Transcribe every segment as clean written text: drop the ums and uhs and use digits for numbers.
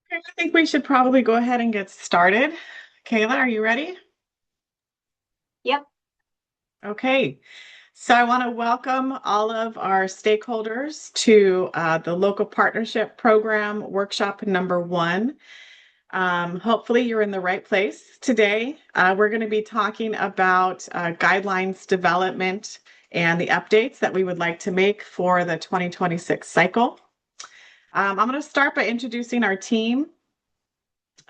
Okay, I think we should probably go ahead and get started. Kayla, are you ready? Yep. Okay, so I want to welcome all of our stakeholders to the Local Partnership Program Workshop number one. Hopefully you're in the right place today. We're going to be talking about guidelines development and the updates that we would like to make for the 2026 cycle. I'm going to start by introducing our team.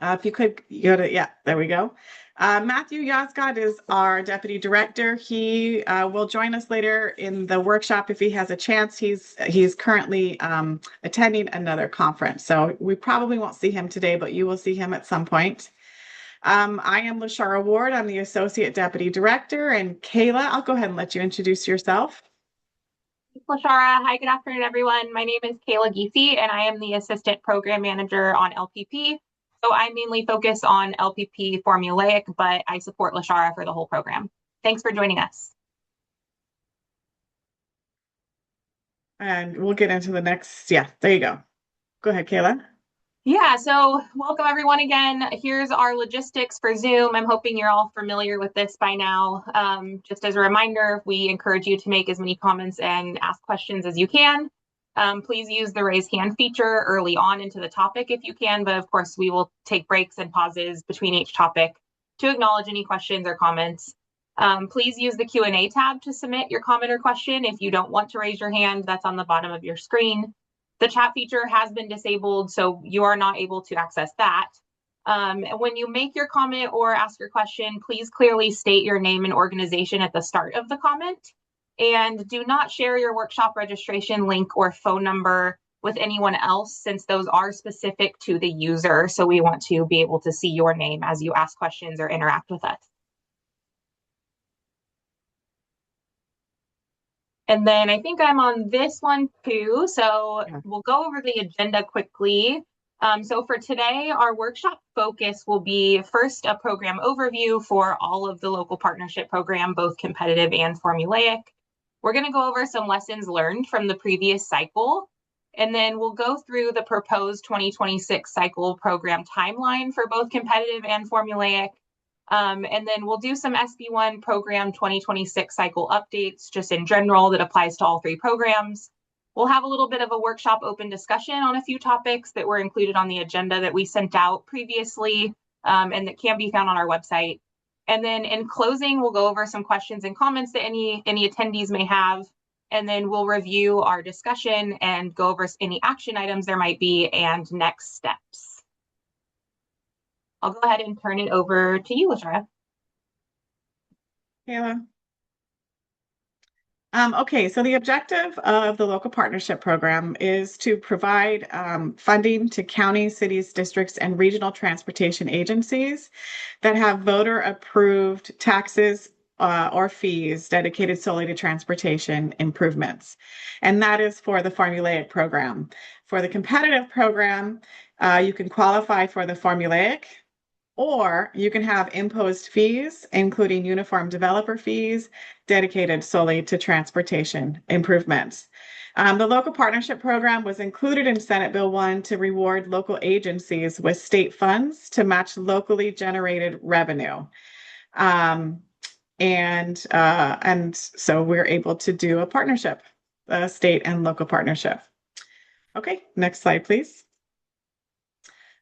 If you could go to, yeah, there we go. Matthew Yasgod is our deputy director. He will join us later in the workshop if he has a chance. He's currently attending another conference, so we probably won't see him today, but you will see him at some point. I am Lashara Ward. I'm the associate deputy director, and Kayla, I'll go ahead and let you introduce yourself. Lashara. Hi, good afternoon, everyone. My name is Kayla Giese, and I am the assistant program manager on LPP. So I mainly focus on LPP formulaic, but I support Lashara for the whole program. Thanks for joining us. And we'll get into the next. Yeah, there you go. Go ahead, Kayla. Yeah, so welcome everyone again. Here's our logistics for Zoom. I'm hoping you're all familiar with this by now. Just as a reminder, we encourage you to make as many comments and ask questions as you can. Please use the raise hand feature early on into the topic if you can, but of course we will take breaks and pauses between each topic to acknowledge any questions or comments. Please use the Q&A tab to submit your comment or question. If you don't want to raise your hand, that's on the bottom of your screen. The chat feature has been disabled, so you are not able to access that. When you make your comment or ask your question, please clearly state your name and organization at the start of the comment. And do not share your workshop registration link or phone number with anyone else, since those are specific to the user. So we want to be able to see your name as you ask questions or interact with us. And then I think I'm on this one too. So Yeah. we'll go over the agenda quickly. So for today, our workshop focus will be first a program overview for all of the local partnership program, both competitive and formulaic. We're going to go over some lessons learned from the previous cycle. And then we'll go through the proposed 2026 cycle program timeline for both competitive and formulaic. And then we'll do some SB1 program 2026 cycle updates just in general that applies to all three programs. We'll have a little bit of a workshop open discussion on a few topics that were included on the agenda that we sent out previously and that can be found on our website. And then in closing, we'll go over some questions and comments that any attendees may have. And then we'll review our discussion and go over any action items there might be and next steps. I'll go ahead and turn it over to you, Lashara. Kayla. Okay, so the objective of the local partnership program is to provide funding to counties, cities, districts, and regional transportation agencies that have voter approved taxes or fees dedicated solely to transportation improvements. And that is for the formulaic program. For the competitive program, you can qualify for the formulaic, or you can have imposed fees, including uniform developer fees, dedicated solely to transportation improvements. The local partnership program was included in Senate Bill 1 to reward local agencies with state funds to match locally generated revenue. And so we're able to do a partnership, a state and local partnership. Okay, next slide, please.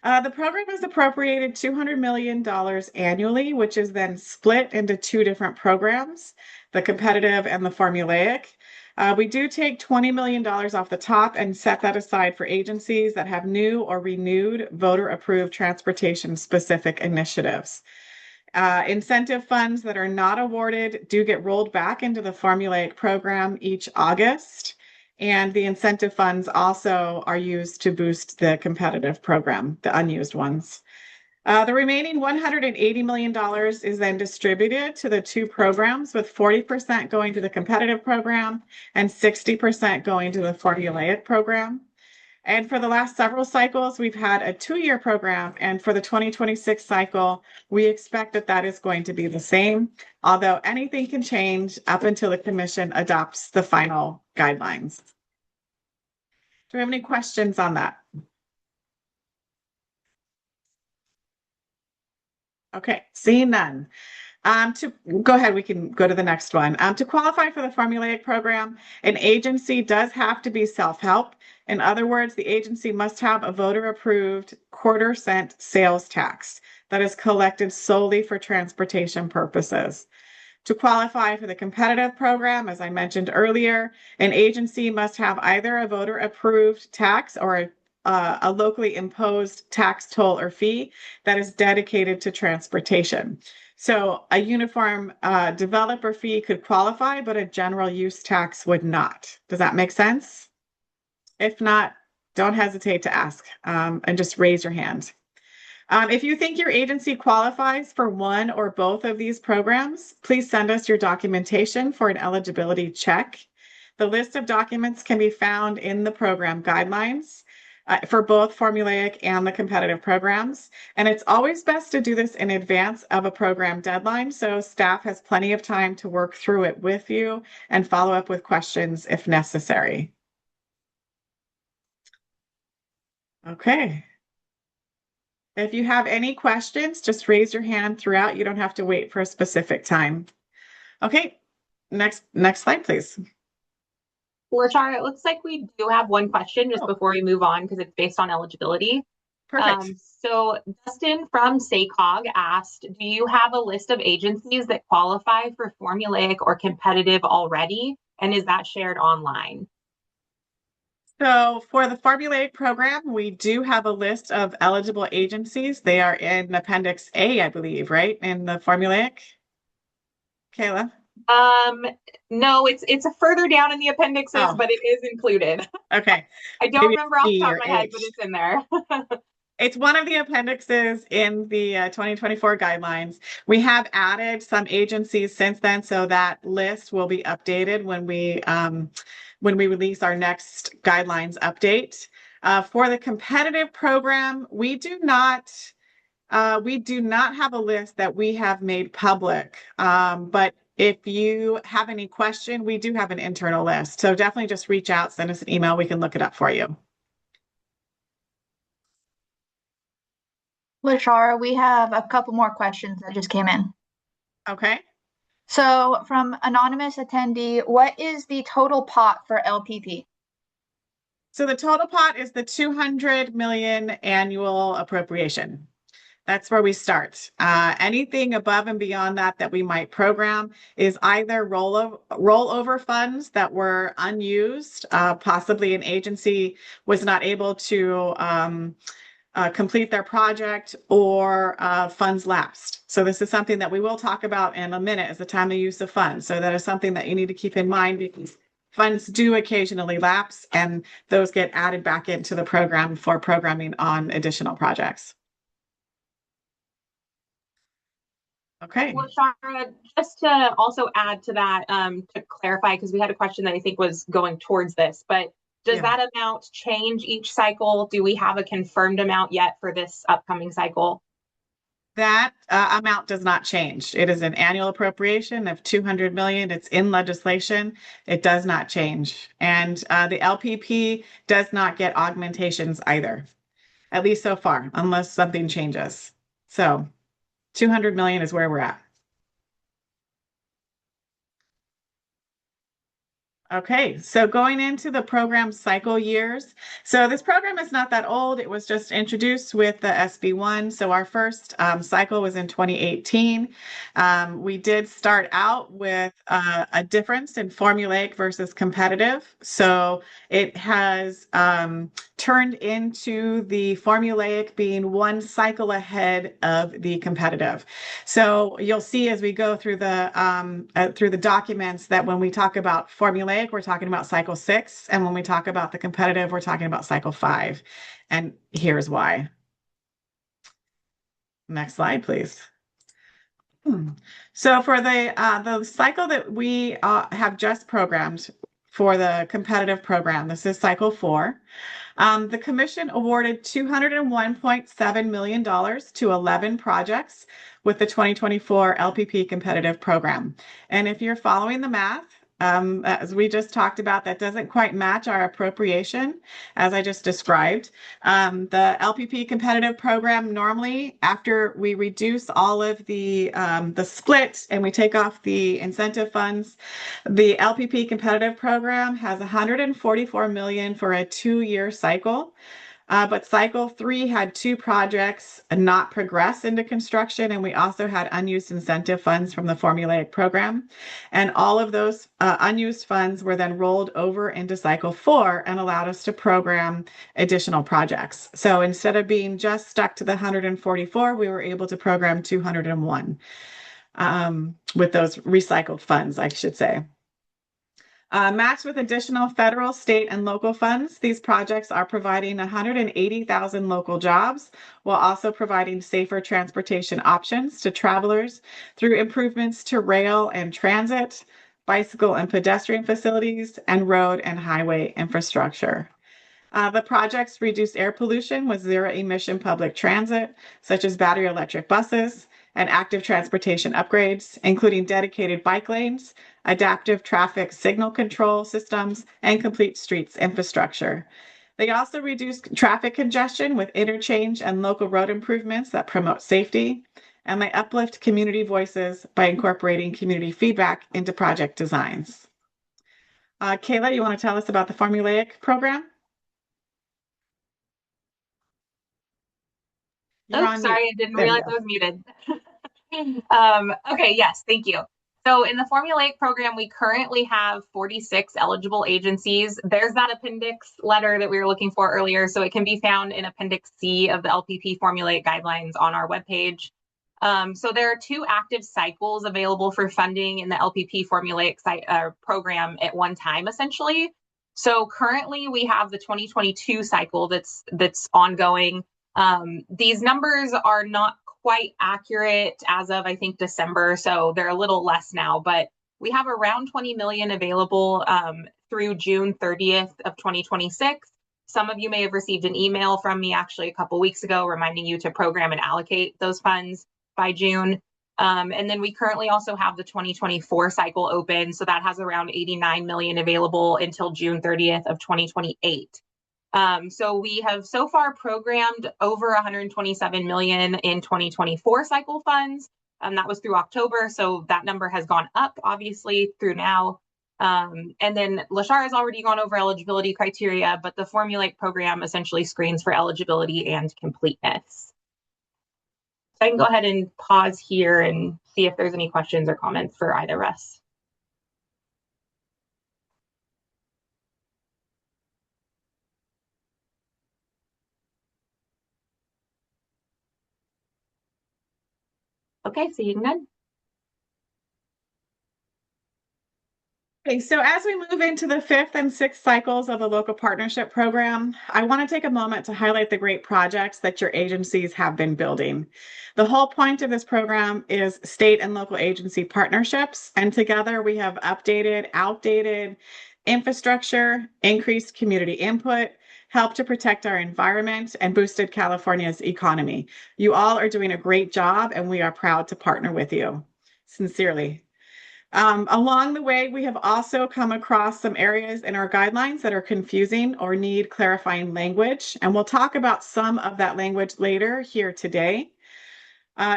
The program has appropriated $200 million annually, which is then split into two different programs, the competitive and the formulaic. We do take $20 million off the top and set that aside for agencies that have new or renewed voter-approved transportation-specific initiatives. Incentive funds that are not awarded do get rolled back into the formulaic program each August. And the incentive funds also are used to boost the competitive program, the unused ones. The remaining $180 million is then distributed to the two programs, with 40% going to the competitive program and 60% going to the formulaic program. And for the last several cycles, we've had a 2-year program. And for the 2026 cycle, we expect that that is going to be the same, although anything can change up until the commission adopts the final guidelines. Do we have any questions on that? Okay, seeing none. To go ahead, we can go to the next one. To qualify for the formulaic program, an agency does have to be self-help. In other words, the agency must have a voter-approved quarter-cent sales tax that is collected solely for transportation purposes. To qualify for the competitive program, as I mentioned earlier, an agency must have either a voter-approved tax or a locally imposed tax, toll, or fee that is dedicated to transportation. So a uniform developer fee could qualify, but a general use tax would not. Does that make sense? If not, don't hesitate to ask and just raise your hand. If you think your agency qualifies for one or both of these programs, please send us your documentation for an eligibility check. The list of documents can be found in the program guidelines for both formulaic and the competitive programs. And it's always best to do this in advance of a program deadline, so staff has plenty of time to work through it with you and follow up with questions if necessary. Okay. If you have any questions, just raise your hand throughout. You don't have to wait for a specific time. Okay, next slide, please. LaShara, it looks like we do have one question just before we move on because it's based on eligibility. Perfect. So Dustin from SACOG asked, do you have a list of agencies that qualify for formulaic or competitive already? And is that shared online? So for the formulaic program, we do have a list of eligible agencies. They are in Appendix A, I believe, right? In the formulaic. Kayla? No, it's a further down in the appendixes, but it is included. Okay. I don't remember off the top of my head, H. but it's in there. It's one of the appendixes in the 2024 guidelines. We have added some agencies since then, so that list will be updated when we release our next guidelines update. For the competitive program, we do not have a list that we have made public. But if you have any question, we do have an internal list. So definitely just reach out, send us an email. We can look it up for you. LaShara, we have a couple more questions that just came in. Okay. So from anonymous attendee, what is the total pot for LPP? So the total pot is the 200 million annual appropriation. That's where we start. Anything above and beyond that we might program is either rollover funds that were unused, possibly an agency was not able to complete their project, or funds lapsed. So this is something that we will talk about in a minute, is the time of use of funds. So that is something that you need to keep in mind, because funds do occasionally lapse and those get added back into the program for programming on additional projects. Okay. Well, Shara, just to also add to that, to clarify, because we had a question that I think was going towards this, but does that amount change each cycle? Do we have a confirmed amount yet for this upcoming cycle? That amount does not change. It is an annual appropriation of 200 million. It's in legislation. It does not change. And the LPP does not get augmentations either, at least so far, unless something changes. So 200 million is where we're at. Okay, so going into the program cycle years. So this program is not that old. It was just introduced with the SB1. So our first cycle was in 2018. We did start out with a difference in formulaic versus competitive. So it has turned into the formulaic being one cycle ahead of the competitive. So you'll see as we go through the documents that when we talk about formulaic, we're talking about cycle 6. And when we talk about the competitive, we're talking about cycle 5. And here's why. Next slide, please. So for the cycle that we have just programmed for the competitive program, this is cycle 4. The commission awarded $201.7 million to 11 projects with the 2024 LPP competitive program. And if you're following the math, As we just talked about, that doesn't quite match our appropriation, as I just described. The LPP competitive program, normally after we reduce all of the split and we take off the incentive funds, the LPP competitive program has 144 million for a 2-year cycle. But cycle 3 had 2 projects not progress into construction, and we also had unused incentive funds from the formulaic program. And all of those unused funds were then rolled over into cycle 4 and allowed us to program additional projects. So instead of being just stuck to the 144, we were able to program 201 with those recycled funds, I should say. Matched with additional federal, state, and local funds, these projects are providing 180,000 local jobs while also providing safer transportation options to travelers through improvements to rail and transit, bicycle and pedestrian facilities, and road and highway infrastructure. The projects reduce air pollution with zero emission public transit, such as battery electric buses and active transportation upgrades, including dedicated bike lanes, adaptive traffic signal control systems, and complete streets infrastructure. They also reduce traffic congestion with interchange and local road improvements that promote safety, and they uplift community voices by incorporating community feedback into project designs. Kayla, you want to tell us about the formulaic program? Oh, sorry, I didn't There you realize go. I was muted. Okay, yes, thank you. So in the formulaic program, we currently have 46 eligible agencies. There's that appendix letter that we were looking for earlier. So it can be found in Appendix C of the LPP formulaic guidelines on our webpage. So there are 2 active cycles available for funding in the LPP formulaic program at one time, essentially. So currently we have the 2022 cycle that's ongoing. These numbers are not quite accurate as of, I think, December, so they're a little less now, but we have around 20 million available through June 30th of 2026. Some of you may have received an email from me actually a couple weeks ago reminding you to program and allocate those funds by June. And then we currently also have the 2024 cycle open, so that has around 89 million available until June 30th of 2028. So we have so far programmed over 127 million in 2024 cycle funds. That was through October, so that number has gone up, obviously, through now. And then Lashara has already gone over eligibility criteria, but the formulaic program essentially screens for eligibility and completeness. So I can go ahead and pause here and see if there's any questions or comments for either of us. Okay, seeing none. Okay, so as we move into the 5th and 6th cycles of the local partnership program, I want to take a moment to highlight the great projects that your agencies have been building. The whole point of this program is state and local agency partnerships, and together we have updated, outdated infrastructure, increased community input, helped to protect our environment, and boosted California's economy. You all are doing a great job, and we are proud to partner with you. Sincerely. Along the way, we have also come across some areas in our guidelines that are confusing or need clarifying language, and we'll talk about some of that language later here today.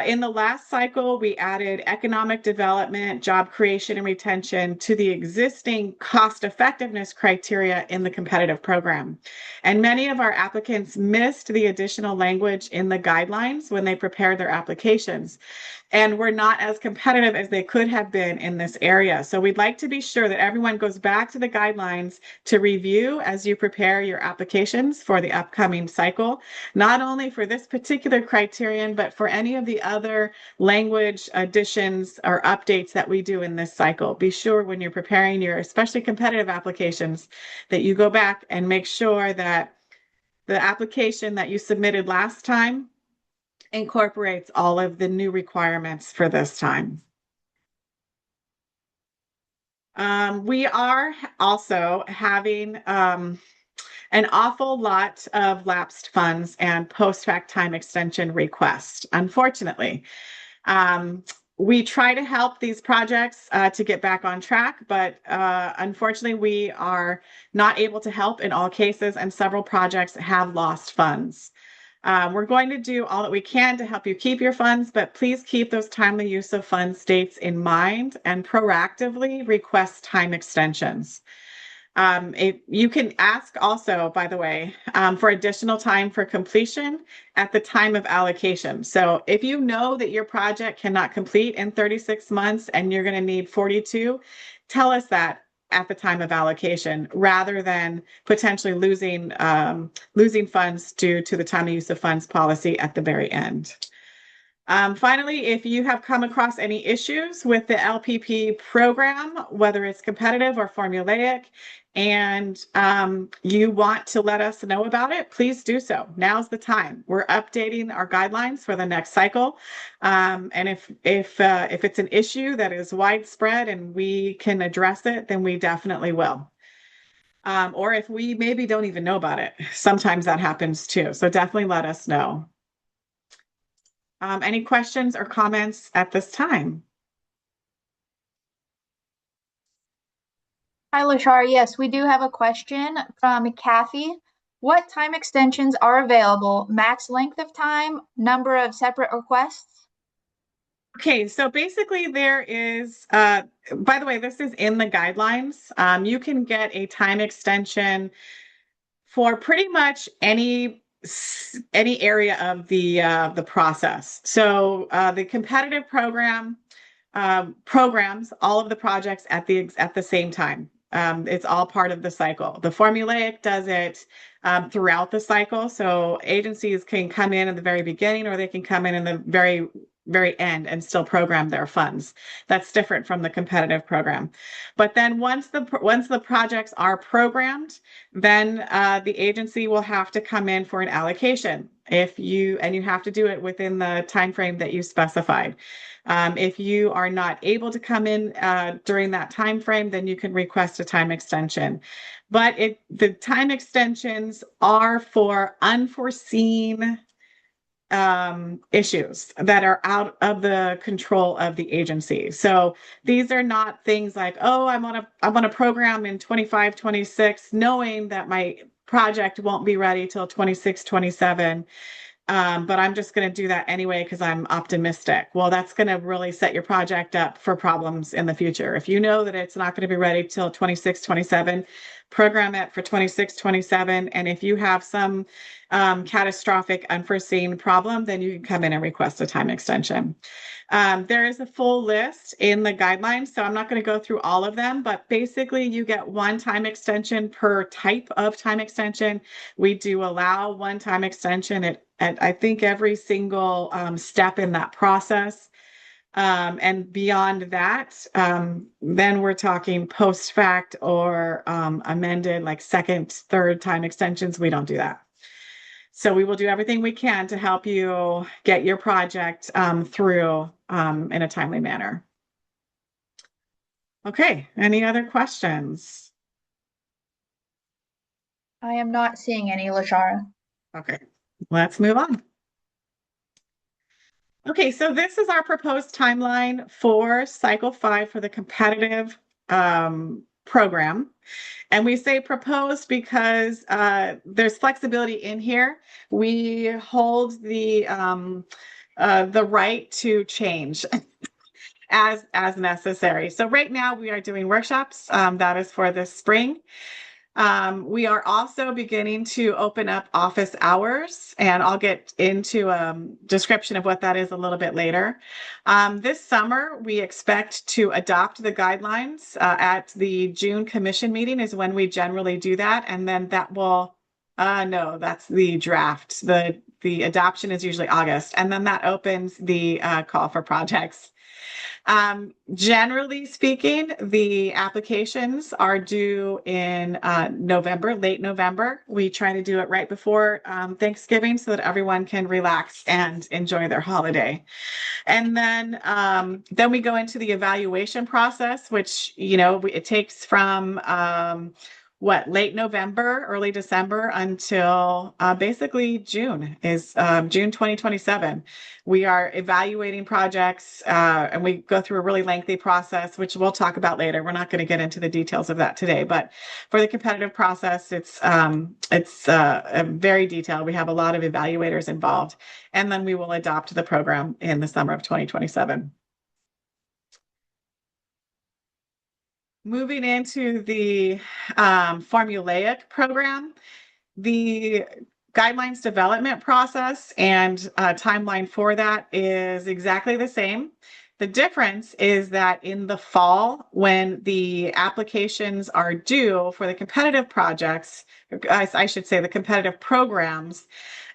In the last cycle, we added economic development, job creation, and retention to the existing cost effectiveness criteria in the competitive program. And many of our applicants missed the additional language in the guidelines when they prepared their applications, and were not as competitive as they could have been in this area. So we'd like to be sure that everyone goes back to the guidelines to review as you prepare your applications for the upcoming cycle, not only for this particular criterion, but for any of the other language additions or updates that we do in this cycle. Be sure when you're preparing your especially competitive applications that you go back and make sure that the application that you submitted last time incorporates all of the new requirements for this time. We are also having an awful lot of lapsed funds and post-fact time extension requests, unfortunately. we try to help these projects to get back on track, but unfortunately, we are not able to help in all cases, and several projects have lost funds. We're going to do all that we can to help you keep your funds, but please keep those timely use of funds dates in mind and proactively request time extensions. You can ask also, by the way, for additional time for completion at the time of allocation. So if you know that your project cannot complete in 36 months and you're going to need 42, tell us that at the time of allocation, rather than potentially losing funds due to the time of use of funds policy at the very end. Finally, if you have come across any issues with the LPP program, whether it's competitive or formulaic, and you want to let us know about it, please do so. Now's the time. We're updating our guidelines for the next cycle. And if it's an issue that is widespread and we can address it, then we definitely will. Or if we maybe don't even know about it, sometimes that happens too. So definitely let us know. Any questions or comments at this time? Hi, Lashara. Yes, we do have a question from Kathy. What time extensions are available? Max length of time, number of separate requests? Okay, so basically there is, by the way, this is in the guidelines. You can get a time extension for pretty much any area of the process. So the competitive program programs all of the projects at the same time. It's all part of the cycle. The formulaic does it throughout the cycle. So agencies can come in at the very beginning, or they can come in the very end and still program their funds. That's different from the competitive program. But then once the projects are programmed, then the agency will have to come in for an allocation. You have to do it within the time frame that you specified. If you are not able to come in during that time frame, then you can request a time extension. But the time extensions are for unforeseen issues that are out of the control of the agency. So these are not things like, oh, I'm on a program in 25, 26, knowing that my project won't be ready till 26, 27. But I'm just going to do that anyway because I'm optimistic. Well, that's going to really set your project up for problems in the future. If you know that it's not going to be ready till 26, 27, program it for 26, 27. And if you have some catastrophic unforeseen problem, then you can come in and request a time extension. There is a full list in the guidelines, so I'm not going to go through all of them, but basically you get one time extension per type of time extension. We do allow one time extension at I think every single step in that process. And beyond that, then we're talking post fact or amended, like second, third time extensions. We don't do that. So we will do everything we can to help you get your project through in a timely manner. Okay, any other questions? I am not seeing any, Lashara. Okay, let's move on. Okay, so this is our proposed timeline for cycle 5 for the competitive program. And we say proposed because there's flexibility in here. We hold the right to change as necessary. So right now we are doing workshops. That is for this spring. We are also beginning to open up office hours, and I'll get into a description of what that is a little bit later. This summer, we expect to adopt the guidelines at the June commission meeting is when we generally do that. And then that will, no, that's the draft. The adoption is usually August, and then that opens the call for projects. Generally speaking, the applications are due in November, late November. We try to do it right before Thanksgiving so that everyone can relax and enjoy their holiday. And then we go into the evaluation process, which, it takes from late November, early December until basically June is June 2027. We are evaluating projects and we go through a really lengthy process, which we'll talk about later. We're not going to get into the details of that today, but for the competitive process, it's very detailed. We have a lot of evaluators involved, and then we will adopt the program in the summer of 2027. Moving into the formulaic program, the guidelines development process and timeline for that is exactly the same. The difference is that in the fall, when the applications are due for the competitive projects, I should say the competitive programs,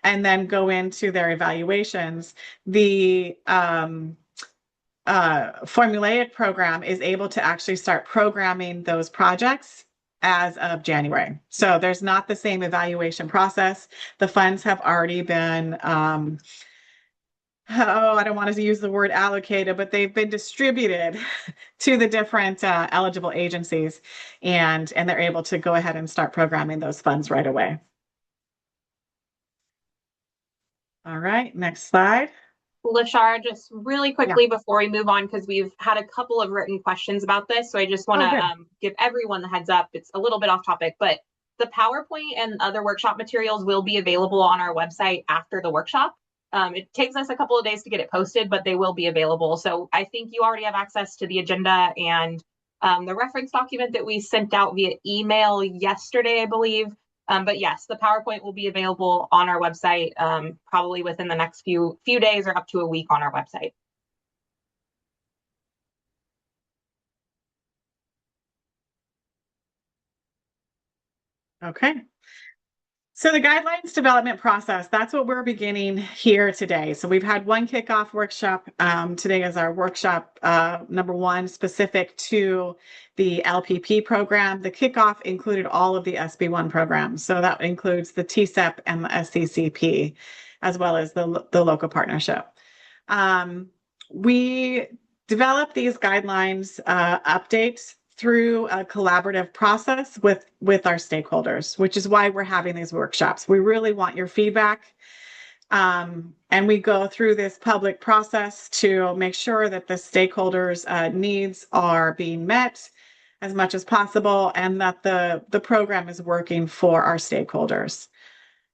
and then go into their evaluations, the formulaic program is able to actually start programming those projects as of January. So there's not the same evaluation process. The funds have already been, I don't want to use the word allocated, but they've been distributed to the different eligible agencies, and they're able to go ahead and start programming those funds right away. All right, next slide. Lashara, just really quickly before we move on, because we've had a couple of written questions about this. So I just want to give everyone the heads up. It's a little bit off topic, but the PowerPoint and other workshop materials will be available on our website after the workshop. It takes us a couple of days to get it posted, but they will be available. So I think you already have access to the agenda and the reference document that we sent out via email yesterday, I believe. But yes, the PowerPoint will be available on our website probably within the next few days or up to a week on our website. Okay. So the guidelines development process, that's what we're beginning here today. So we've had one kickoff workshop. Today is our workshop number 1 specific to the LPP program. The kickoff included all of the SB1 programs. So that includes the TCEP and the SCCP, as well as the local partnership. We developed these guidelines updates through a collaborative process with our stakeholders, which is why we're having these workshops. We really want your feedback. And we go through this public process to make sure that the stakeholders' needs are being met as much as possible and that the program is working for our stakeholders.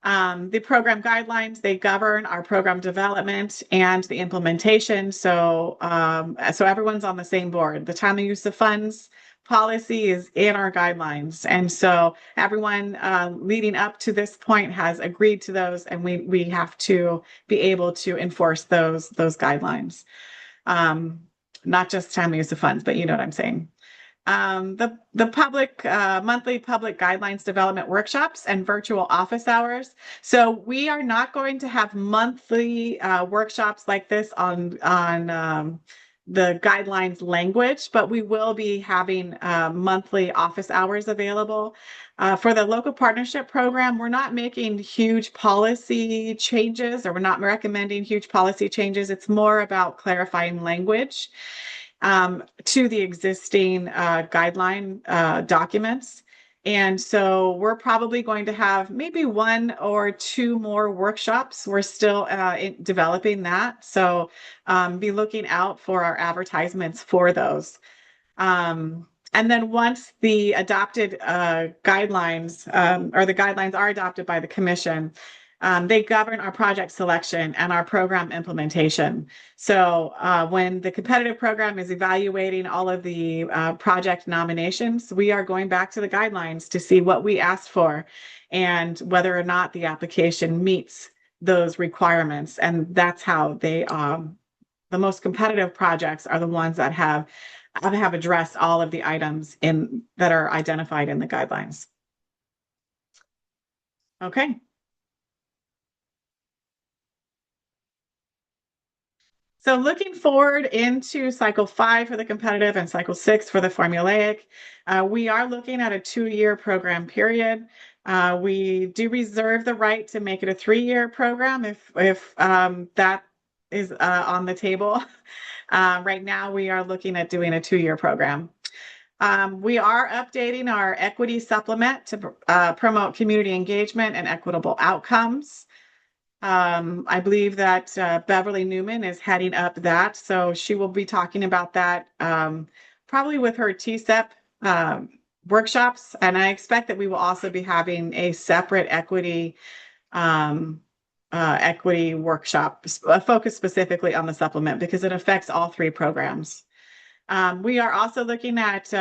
The program guidelines, they govern our program development and the implementation. So everyone's on the same board. The time of use of funds policy is in our guidelines. And so everyone leading up to this point has agreed to those, and we have to be able to enforce those guidelines. Not just time of use of funds, but you know what I'm saying. The public monthly public guidelines development workshops and virtual office hours. So we are not going to have monthly workshops like this on the guidelines language, but we will be having monthly office hours available. For the local partnership program, we're not making huge policy changes, or we're not recommending huge policy changes. It's more about clarifying language to the existing guideline documents. And so we're probably going to have maybe 1 or 2 more workshops. We're still developing that. So be looking out for our advertisements for those. And then once the adopted guidelines or the guidelines are adopted by the commission, they govern our project selection and our program implementation. So when the competitive program is evaluating all of the project nominations, we are going back to the guidelines to see what we asked for and whether or not the application meets those requirements. And that's how they, the most competitive projects are the ones that have addressed all of the items that are identified in the guidelines. Okay. So looking forward into cycle 5 for the competitive and cycle 6 for the formulaic, we are looking at a 2-year program period. We do reserve the right to make it a 3-year program if that is on the table. Right now, we are looking at doing a 2-year program. We are updating our equity supplement to promote community engagement and equitable outcomes. I believe that Beverly Newman is heading up that, so she will be talking about that probably with her TCEP workshops, and I expect that we will also be having a separate equity workshop focused specifically on the supplement because it affects all three programs. We are also looking at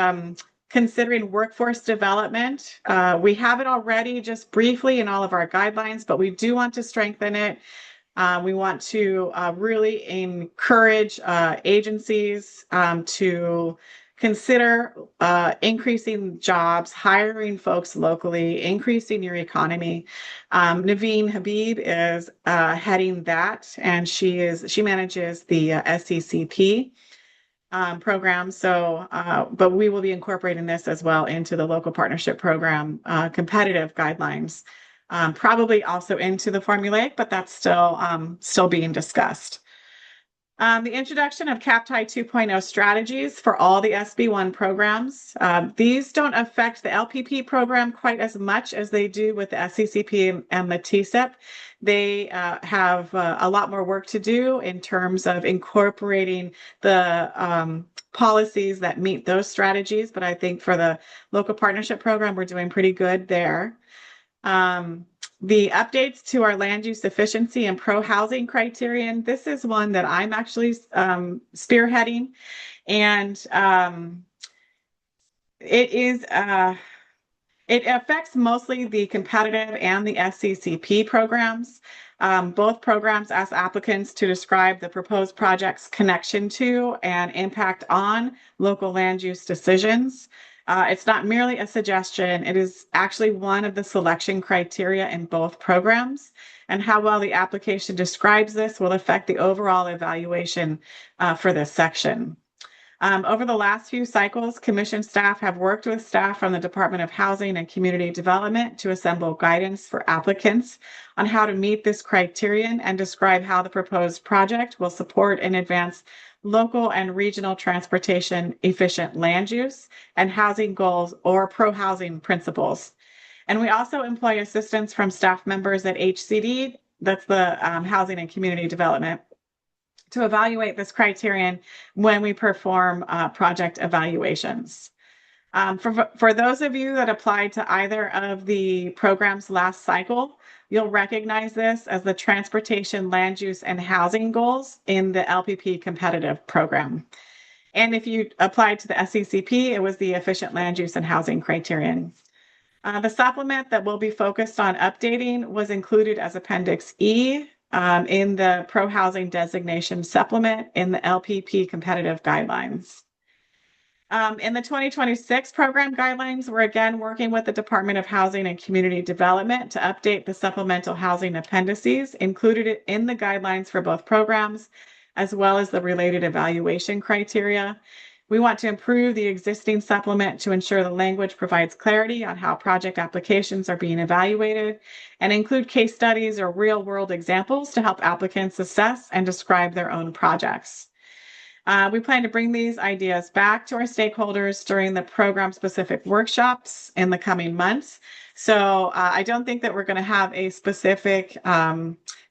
considering workforce development. We have it already just briefly in all of our guidelines, but we do want to strengthen it. We want to really encourage agencies to consider increasing jobs, hiring folks locally, increasing your economy. Naveen Habib is heading that, and she manages the SCCP program. So, but we will be incorporating this as well into the local partnership program competitive guidelines, probably also into the formulaic, but that's still being discussed. The introduction of CAPTI 2.0 strategies for all the SB1 programs. These don't affect the LPP program quite as much as they do with the SCCP and the TCEP. They have a lot more work to do in terms of incorporating the policies that meet those strategies. But I think for the local partnership program, we're doing pretty good there. The updates to our land use efficiency and pro-housing criterion. This is one that I'm actually spearheading, and it affects mostly the competitive and the SCCP programs. Both programs ask applicants to describe the proposed project's connection to and impact on local land use decisions. It's not merely a suggestion, it is actually one of the selection criteria in both programs. And how well the application describes this will affect the overall evaluation for this section. Over the last few cycles, commission staff have worked with staff from the Department of Housing and Community Development to assemble guidance for applicants on how to meet this criterion and describe how the proposed project will support and advance local and regional transportation efficient land use and housing goals or pro-housing principles. And we also employ assistance from staff members at HCD, that's the Housing and Community Development, to evaluate this criterion when we perform project evaluations. For those of you that applied to either of the programs last cycle, you'll recognize this as the transportation, land use, and housing goals in the LPP competitive program. And if you applied to the SCCP, it was the efficient land use and housing criterion. The supplement that we'll be focused on updating was included as Appendix E in the pro-housing designation supplement in the LPP competitive guidelines. In the 2026 program guidelines, we're again working with the Department of Housing and Community Development to update the supplemental housing appendices included in the guidelines for both programs, as well as the related evaluation criteria. We want to improve the existing supplement to ensure the language provides clarity on how project applications are being evaluated and include case studies or real-world examples to help applicants assess and describe their own projects. We plan to bring these ideas back to our stakeholders during the program-specific workshops in the coming months. So I don't think that we're going to have a specific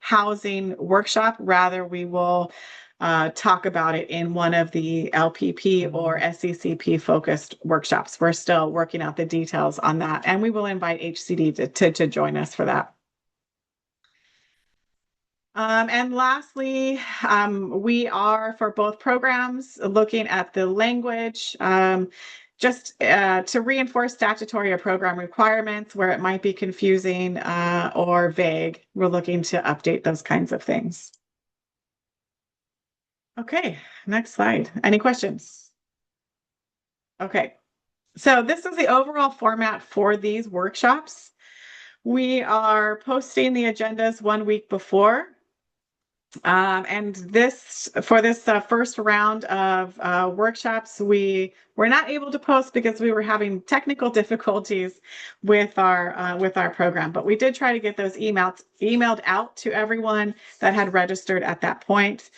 housing workshop. Rather, we will talk about it in one of the LPP or SCCP focused workshops. We're still working out the details on that, and we will invite HCD to join us for that. And lastly, we are, for both programs, looking at the language just to reinforce statutory or program requirements where it might be confusing or vague. We're looking to update those kinds of things. Okay, next slide. Any questions? Okay, so this is the overall format for these workshops. We are posting the agendas 1 week before. And for this first round of workshops, we were not able to post because we were having technical difficulties with our program, but we did try to get those emailed out to everyone that had registered at that point.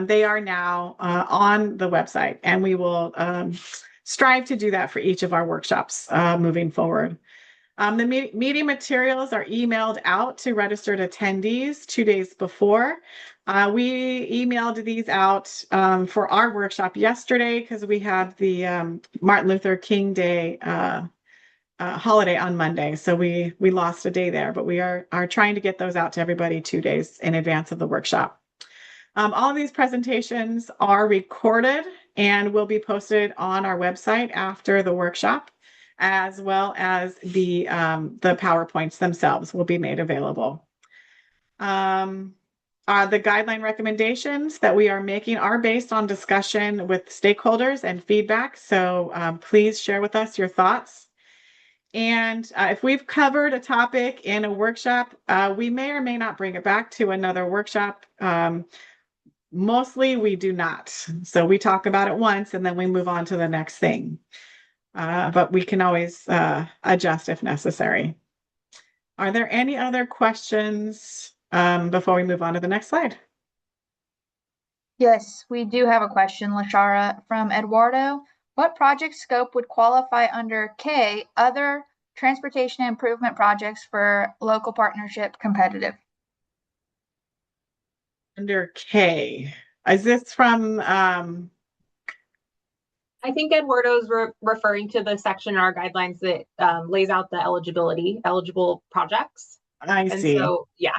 They are now on the website, and we will strive to do that for each of our workshops moving forward. The meeting materials are emailed out to registered attendees 2 days before. We emailed these out for our workshop yesterday because we had the Martin Luther King Day holiday on Monday. So we lost a day there, but we are trying to get those out to everybody 2 days in advance of the workshop. All of these presentations are recorded and will be posted on our website after the workshop, as well as the PowerPoints themselves will be made available. The guideline recommendations that we are making are based on discussion with stakeholders and feedback. So please share with us your thoughts. And if we've covered a topic in a workshop, we may or may not bring it back to another workshop. Mostly we do not. So we talk about it once and then we move on to the next thing. But we can always adjust if necessary. Are there any other questions before we move on to the next slide? Yes, we do have a question, Lashara, from Eduardo. What project scope would qualify under K, other transportation improvement projects for local partnership competitive? Under K. Is this from I think Eduardo's referring to the section in our guidelines that lays out the eligible projects. I And see. so, yeah.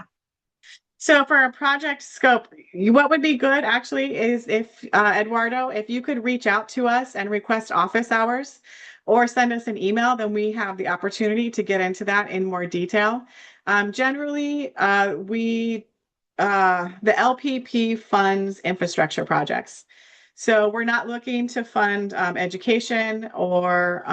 So for a project scope, what would be good actually is if Eduardo, if you could reach out to us and request office hours or send us an email, then we have the opportunity to get into that in more detail. Generally, the LPP funds infrastructure projects. So we're not looking to fund education or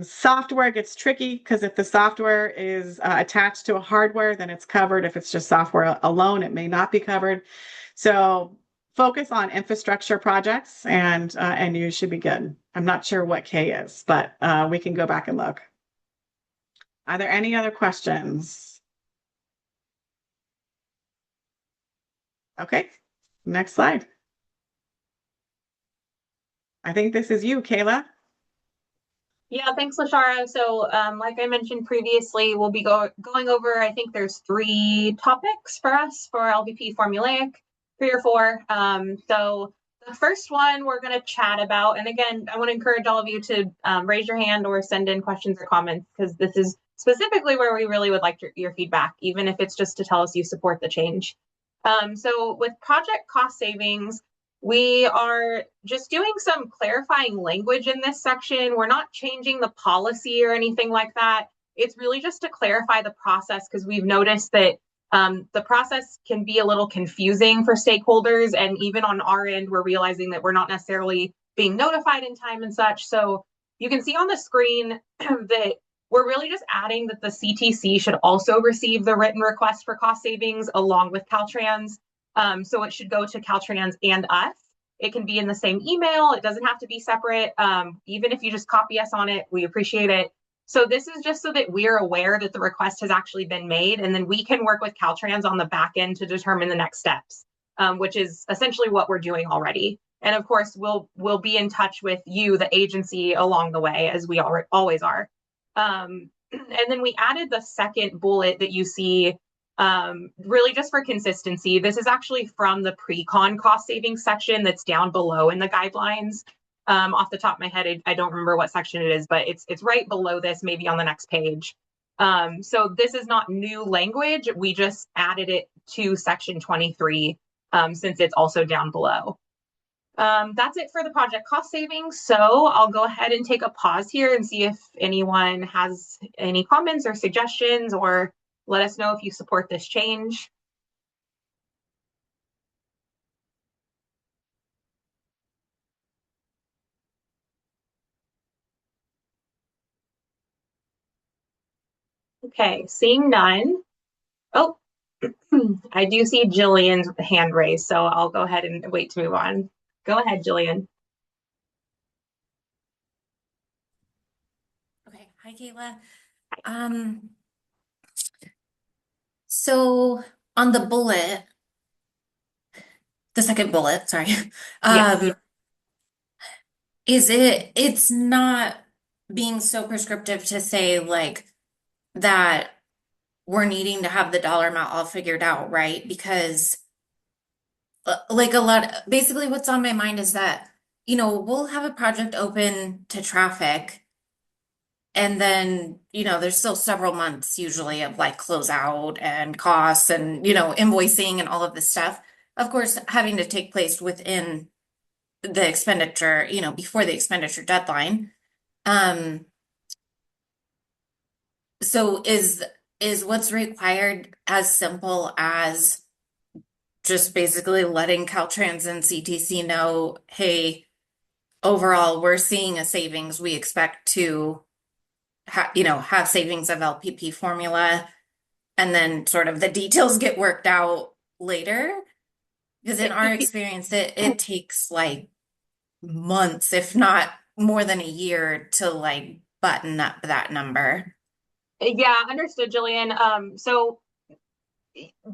software. Gets tricky because if the software is attached to a hardware, then it's covered. If it's just software alone, it may not be covered. So focus on infrastructure projects and you should be good. I'm not sure what K is, but we can go back and look. Are there any other questions? Okay, next slide. I think this is you, Kayla. Yeah, thanks, Lashara. So like I mentioned previously, we'll be going over, I think there's 3 topics for us for LVP formulaic, 3 or 4. So the first one we're going to chat about, and again, I want to encourage all of you to raise your hand or send in questions or comments, because this is specifically where we really would like your feedback, even if it's just to tell us you support the change. So with project cost savings, we are just doing some clarifying language in this section. We're not changing the policy or anything like that. It's really just to clarify the process, because we've noticed that the process can be a little confusing for stakeholders. And even on our end, we're realizing that we're not necessarily being notified in time and such. So you can see on the screen that we're really just adding that the CTC should also receive the written request for cost savings along with Caltrans. So it should go to Caltrans and us. It can be in the same email. It doesn't have to be separate. Even if you just copy us on it, we appreciate it. So this is just so that we're aware that the request has actually been made, and then we can work with Caltrans on the back end to determine the next steps, which is essentially what we're doing already. And of course, we'll be in touch with you, the agency, along the way, as we always are. And then we added the second bullet that you see, really just for consistency. This is actually from the pre-con cost savings section that's down below in the guidelines. Off the top of my head, I don't remember what section it is, but it's right below this, maybe on the next page. So this is not new language. We just added it to section 23, since it's also down below. That's it for the project cost savings. So I'll go ahead and take a pause here and see if anyone has any comments or suggestions, or let us know if you support this change. Okay, seeing none. Oh, I do see Jillian's hand raised, so I'll go ahead and wait to move on. Go ahead, Jillian. Okay, hi Kayla. So on the bullet, the second bullet, sorry, Yes. it's not being so prescriptive to say like that we're needing to have the dollar amount all figured out, right? Because like basically what's on my mind is that, we'll have a project open to traffic and then, there's still several months usually of like closeout and costs and, invoicing and all of this stuff. Of course, having to take place within the expenditure, before the expenditure deadline. Um, so is what's required as simple as just basically letting Caltrans and CTC know, hey, overall, we're seeing a savings. We expect to have savings of LPP formula, and then sort of the details get worked out later. Because in our experience, it takes like months, if not more than a year, to like button up that number. Yeah, understood, Jillian. So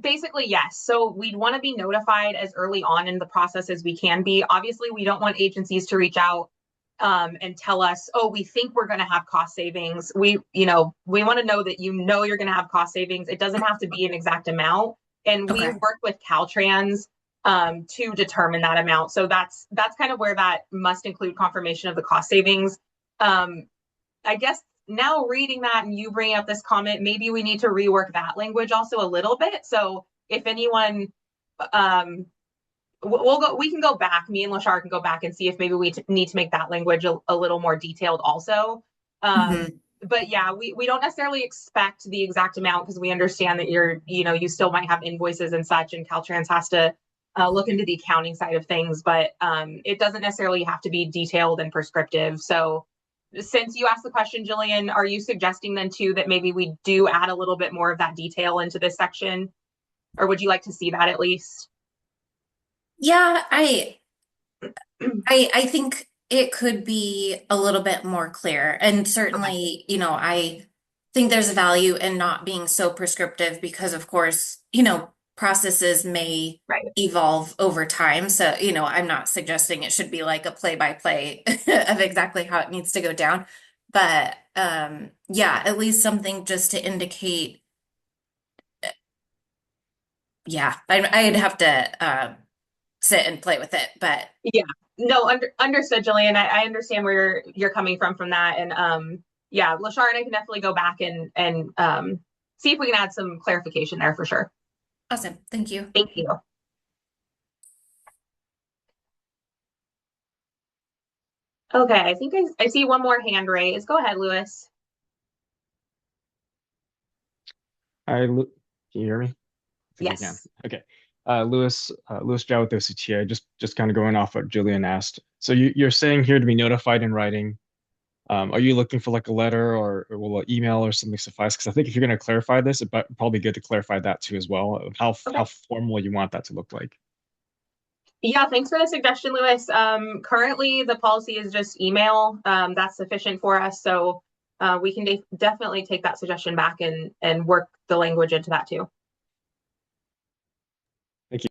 basically, yes. So we'd want to be notified as early on in the process as we can be. Obviously, we don't want agencies to reach out and tell us, oh, we think we're going to have cost savings. We want to know that you're going to have cost savings. It doesn't have to be an exact amount. And we Okay. work with Caltrans to determine that amount. So that's kind of where that must include confirmation of the cost savings. I guess now reading that and you bringing up this comment, maybe we need to rework that language also a little bit. So if anyone, we can go back, me and Lashar can go back and see if maybe we need to make that language a little more detailed also. But yeah, we don't necessarily expect the exact amount because we understand that you still might have invoices and such, and Caltrans has to look into the accounting side of things, but it doesn't necessarily have to be detailed and prescriptive. So since you asked the question, Jillian, are you suggesting then too that maybe we do add a little bit more of that detail into this section? Or would you like to see that at least? Yeah, I think it could be a little bit more clear. And certainly, I think there's a value in not being so prescriptive because, of course, processes may Right. evolve over time. So, I'm not suggesting it should be like a play-by-play of exactly how it needs to go down. But yeah, at least something just to indicate. Yeah, I'd have to sit and play with it, but Yeah. No, understood, Jillian. I understand where you're coming from that. And yeah, Lashar and I can definitely go back and see if we can add some clarification there for sure. awesome. Thank you. Thank you. Okay, I think I see one more hand raised. Go ahead, Lewis. Hi, can you hear me? I think I can. Yes. Okay. Lewis Zhao with OCTA, just kind of going off what Julian asked. So you're saying here to be notified in writing. Are you looking for like a letter or will an email or something suffice? Because I think if you're going to clarify this, it's probably good to clarify that too as well, of how formal you want that to look like. Yeah, thanks for the suggestion, Lewis. Currently, the policy is just email. That's sufficient for us. So we can definitely take that suggestion back and work the language into that too. Thank you.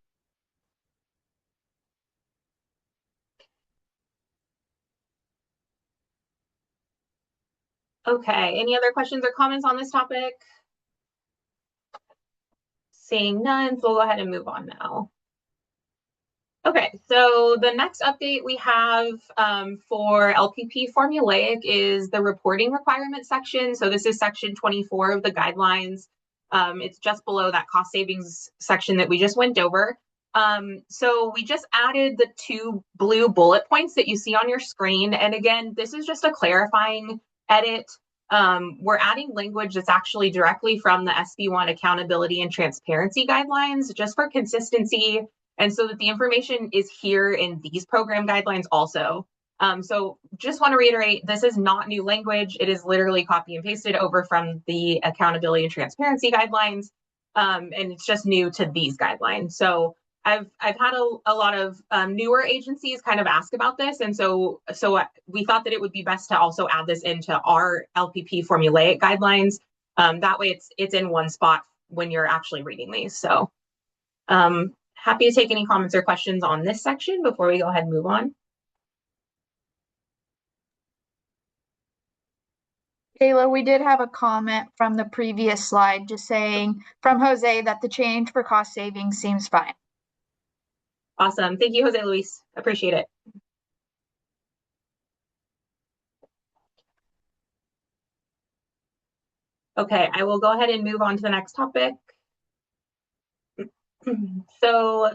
Okay, any other questions or comments on this topic? Seeing none, so we'll go ahead and move on now. Okay, so the next update we have for LPP formulaic is the reporting requirement section. So this is section 24 of the guidelines. It's just below that cost savings section that we just went over. So we just added the 2 blue bullet points that you see on your screen. And again, this is just a clarifying edit. We're adding language that's actually directly from the SB1 accountability and transparency guidelines, just for consistency. And so that the information is here in these program guidelines also. So just want to reiterate, this is not new language. It is literally copy and pasted over from the accountability and transparency guidelines. And it's just new to these guidelines. So I've had a lot of newer agencies kind of ask about this. And so we thought that it would be best to also add this into our LPP formulaic guidelines. That way it's in one spot when you're actually reading these. So happy to take any comments or questions on this section before we go ahead and move on. Kayla, we did have a comment from the previous slide just saying from Jose that the change for cost savings seems fine. Awesome. Thank you, Jose Luis. Appreciate it. Okay, I will go ahead and move on to the next topic. So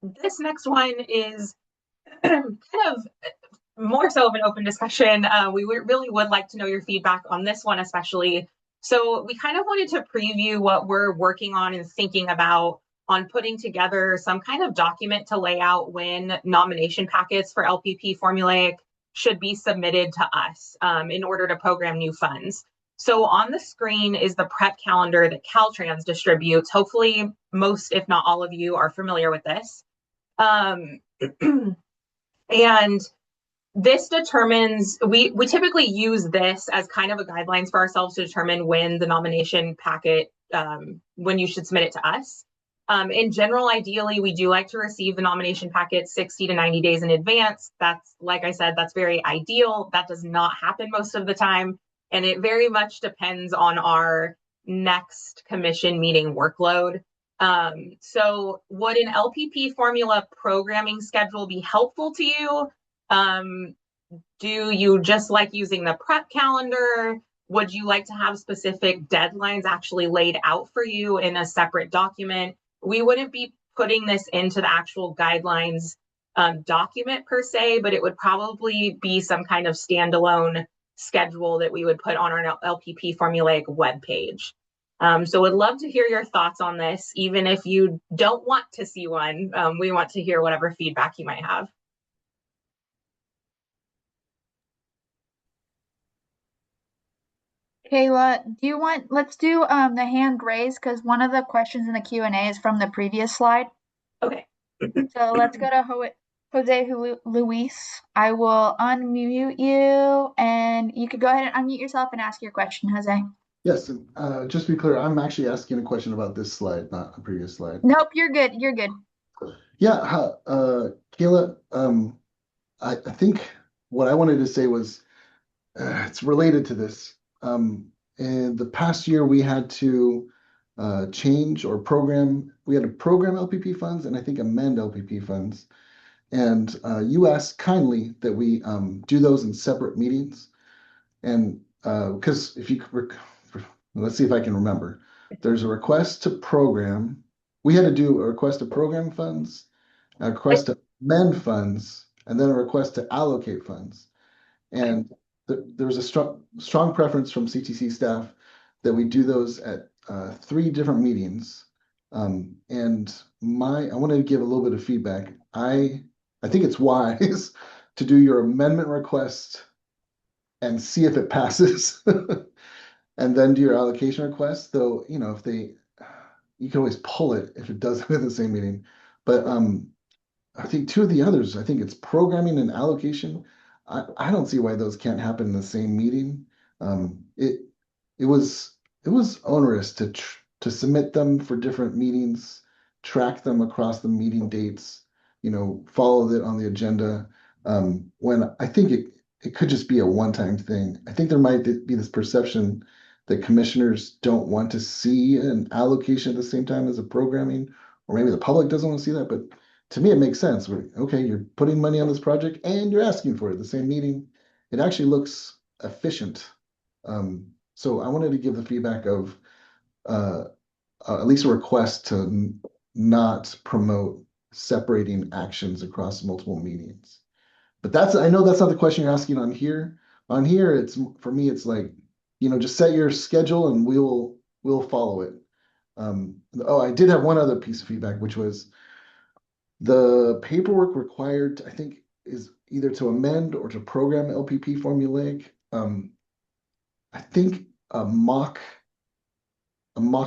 this next one is kind of more so of an open discussion. We really would like to know your feedback on this one, especially. So we kind of wanted to preview what we're working on and thinking about on putting together some kind of document to lay out when nomination packets for LPP formulaic should be submitted to us in order to program new funds. So on the screen is the prep calendar that Caltrans distributes. Hopefully most, if not all of you, are familiar with this. And this determines, we typically use this as kind of a guidelines for ourselves to determine when the nomination packet, when you should submit it to us. In general, ideally, we do like to receive the nomination packet 60 to 90 days in advance. That's, like I said, that's very ideal. That does not happen most of the time. And it very much depends on our next commission meeting workload. So would an LPP formula programming schedule be helpful to you? Do you just like using the prep calendar? Would you like to have specific deadlines actually laid out for you in a separate document? We wouldn't be putting this into the actual guidelines document per se, but it would probably be some kind of standalone schedule that we would put on our LPP formulaic webpage. So would love to hear your thoughts on this, even if you don't want to see one. We want to hear whatever feedback you might have. Kayla, let's do the hand raise because one of the questions in the Q&A is from the previous slide. Okay. So let's go to Jose Luis. I will unmute you and you could go ahead and unmute yourself and ask your question, Jose. Yes, and just to be clear, I'm actually asking a question about this slide, not a previous slide. Nope, you're good. You're good. Yeah, Kayla, I think what I wanted to say was it's related to this. In the past year, we had to change or program. We had to program LPP funds and I think amend LPP funds. And you asked kindly that we do those in separate meetings. And because if you let's see if I can remember. There's a request to program. We had to do a request to program funds, a request to amend funds, and then a request to allocate funds. And there was a strong preference from CTC staff that we do those at 3 different meetings. And I wanted to give a little bit of feedback. I think it's wise to do your amendment request and see if it passes. And then do your allocation request, though, you know, you can always pull it if it doesn't in the same meeting. But I think 2 of the others, I think it's programming and allocation. I don't see why those can't happen in the same meeting. It was onerous to submit them for different meetings, track them across the meeting dates, you know, follow it on the agenda. When I think it could just be a one-time thing. I think there might be this perception that commissioners don't want to see an allocation at the same time as a programming, or maybe the public doesn't want to see that, but to me, it makes sense. Okay, you're putting money on this project and you're asking for it at the same meeting. It actually looks efficient. So I wanted to give the feedback of at least a request to not promote separating actions across multiple meetings. But I know that's not the question you're asking on here. On here, it's for me, it's like, you know, just set your schedule and we'll follow it. I did have one other piece of feedback, which was the paperwork required, I think, is either to amend or to program LPP formulaic. I think a mock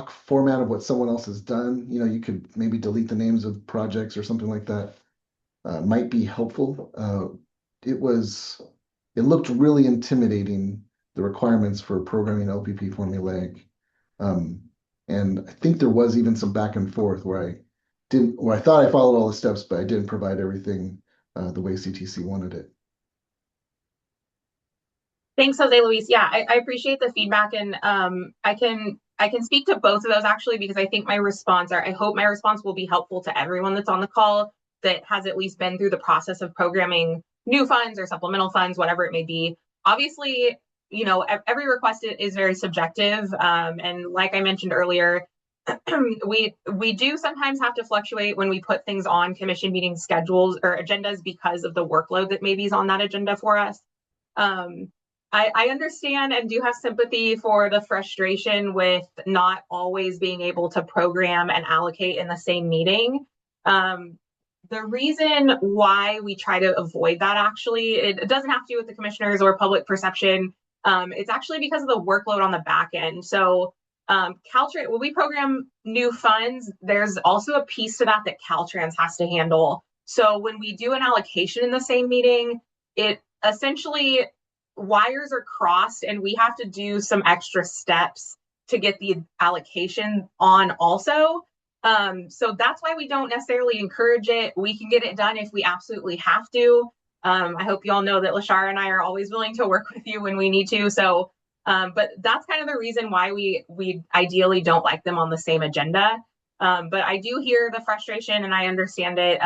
format of what someone else has done, you know, you could maybe delete the names of projects or something like that, might be helpful. It looked really intimidating, the requirements for programming LPP formulaic. And I think there was even some back and forth where I thought I followed all the steps, but I didn't provide everything the way CTC wanted it. Thanks, Jose Luis. Yeah, I appreciate the feedback, and I can speak to both of those actually, because I think I hope my response will be helpful to everyone that's on the call that has at least been through the process of programming new funds or supplemental funds, whatever it may be. Obviously, every request is very subjective, and like I mentioned earlier, we do sometimes have to fluctuate when we put things on commission meeting schedules or agendas because of the workload that maybe is on that agenda for us. I understand and do have sympathy for the frustration with not always being able to program and allocate in the same meeting. The reason why we try to avoid that, actually, it doesn't have to do with the commissioners or public perception. It's actually because of the workload on the back end. So Caltrans, when we program new funds, there's also a piece to that Caltrans has to handle. So when we do an allocation in the same meeting, it essentially wires are crossed and we have to do some extra steps to get the allocation on also. So that's why we don't necessarily encourage it. We can get it done if we absolutely have to. I hope you all know that Lashara and I are always willing to work with you when we need to. So, but that's kind of the reason why we ideally don't like them on the same agenda. But I do hear the frustration and I understand it.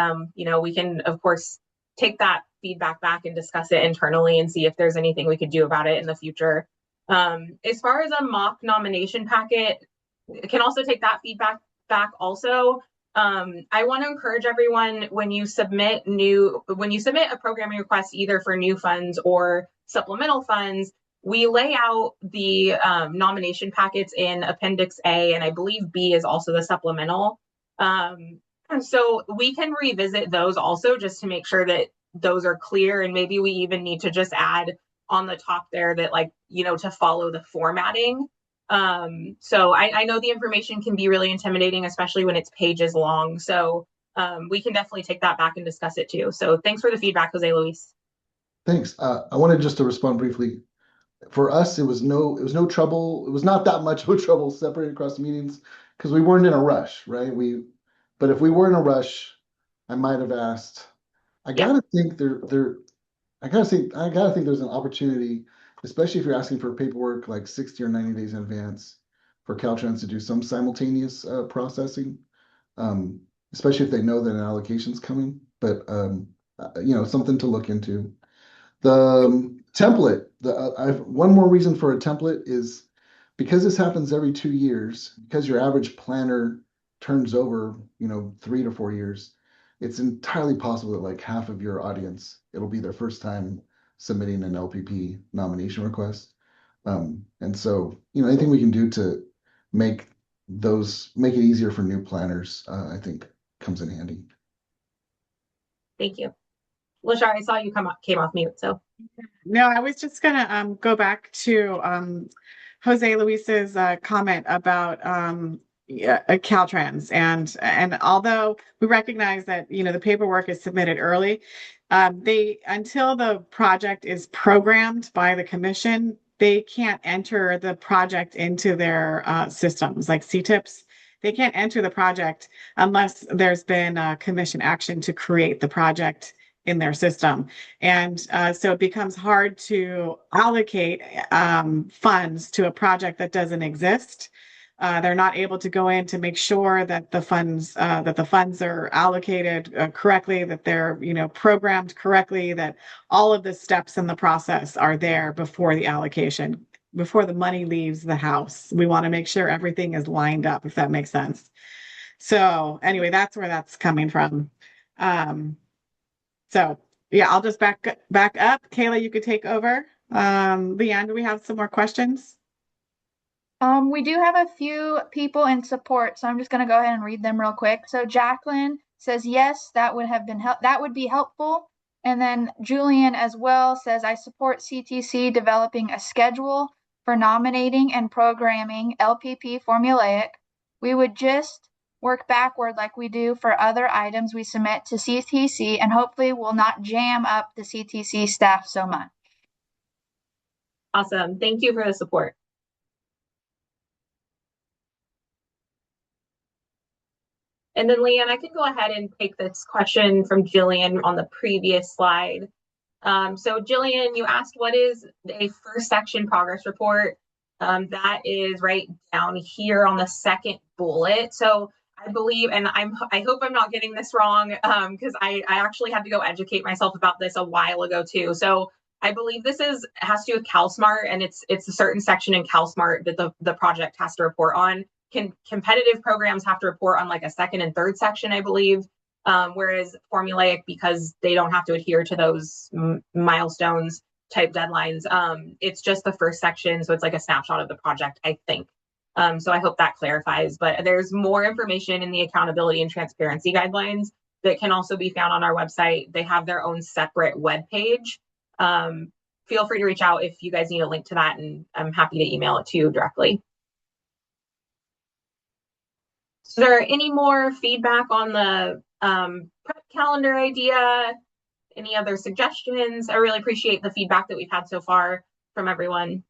We can, of course, take that feedback back and discuss it internally and see if there's anything we could do about it in the future. As far as a mock nomination packet, can also take that feedback back also. I want to encourage everyone, when you submit a programming request either for new funds or supplemental funds, we lay out the nomination packets in Appendix A, and I believe B is also the supplemental. So we can revisit those also just to make sure that those are clear, and maybe we even need to just add on the top there that, to follow the formatting. So I know the information can be really intimidating, especially when it's pages long. So we can definitely take that back and discuss it too. So thanks for the feedback, Jose Luis. Thanks. I wanted just to respond briefly. For us, it was no trouble. It was not that much of a trouble separating across the meetings because we weren't in a rush, right? But if we were in a rush, I might have asked. I gotta think I gotta think there's an opportunity, especially if you're asking for paperwork like 60 or 90 days in advance, for Caltrans to do some simultaneous processing, especially if they know that an allocation's coming. But something to look into. The template. I have one more reason for a template is because this happens every 2 years, because your average planner turns over, 3 to 4 years. It's entirely possible that like half of your audience, it'll be their first time submitting an LPP nomination request. And so, anything we can do to make it easier for new planners, I think comes in handy. Thank you. Lashara, I saw you came off mute, so. No, I was just gonna go back to Jose Luis's comment about Caltrans, and although we recognize that the paperwork is submitted early, until the project is programmed by the commission, they can't enter the project into their systems like CTIPs. They can't enter the project unless there's been commission action to create the project in their system. And so it becomes hard to allocate funds to a project that doesn't exist. They're not able to go in to make sure that the funds are allocated correctly, that they're programmed correctly, that all of the steps in the process are there before the allocation, before the money leaves the house. We want to make sure everything is lined up, if that makes sense. So anyway, that's where that's coming from. So yeah, I'll just back up. Kayla, you could take over. Leanne, do we have some more questions? We do have a few people in support, so I'm just gonna go ahead and read them real quick. So Jacqueline says, yes, that would be helpful. And then Julian as well says, I support CTC developing a schedule for nominating and programming LPP formulaic. We would just work backward like we do for other items we submit to CTC, and hopefully will not jam up the CTC staff so much. Awesome. Thank you for the support. And then Leanne, I can go ahead and take this question from Jillian on the previous slide. So Jillian, you asked what is a first section progress report? That is right down here on the second bullet. So I believe, and I hope I'm not getting this wrong, because I actually had to go educate myself about this a while ago too. So I believe this has to do with CalSmart, and it's a certain section in CalSmart that the project has to report on. Competitive programs have to report on like a second and third section, I believe. Whereas formulaic, because they don't have to adhere to those milestones type deadlines, it's just the first section. So it's like a snapshot of the project, I think. So I hope that clarifies, but there's more information in the accountability and transparency guidelines that can also be found on our website. They have their own separate web page. Feel free to reach out if you guys need a link to that, and I'm happy to email it to you directly. Is there any more feedback on the prep calendar idea? Any other suggestions? I really appreciate the feedback that we've had so far from everyone.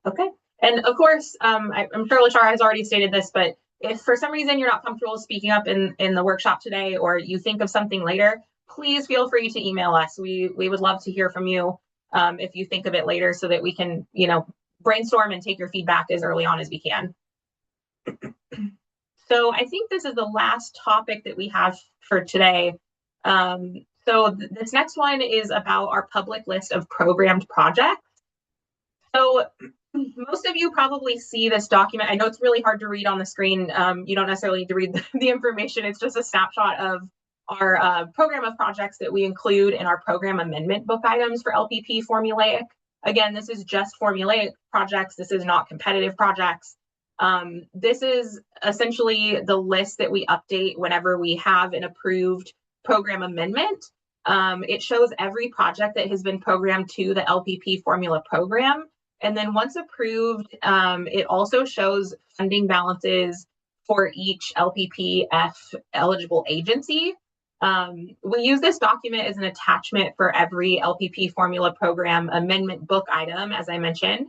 Okay, and of course, I'm sure Lashara has already stated this, but if for some reason you're not comfortable speaking up in the workshop today, or you think of something later, please feel free to email us. We would love to hear from you if you think of it later, so that we can, brainstorm and take your feedback as early on as we can. So I think this is the last topic that we have for today. So this next one is about our public list of programmed projects. So most of you probably see this document. I know it's really hard to read on the screen. You don't necessarily need to read the information. It's just a snapshot of our program of projects that we include in our program amendment book items for LPP formulaic. Again, this is just formulaic projects. This is not competitive projects. This is essentially the list that we update whenever we have an approved program amendment. It shows every project that has been programmed to the LPP formula program. And then once approved, it also shows funding balances for each LPPF eligible agency. We use this document as an attachment for every LPP formula program amendment book item, as I mentioned.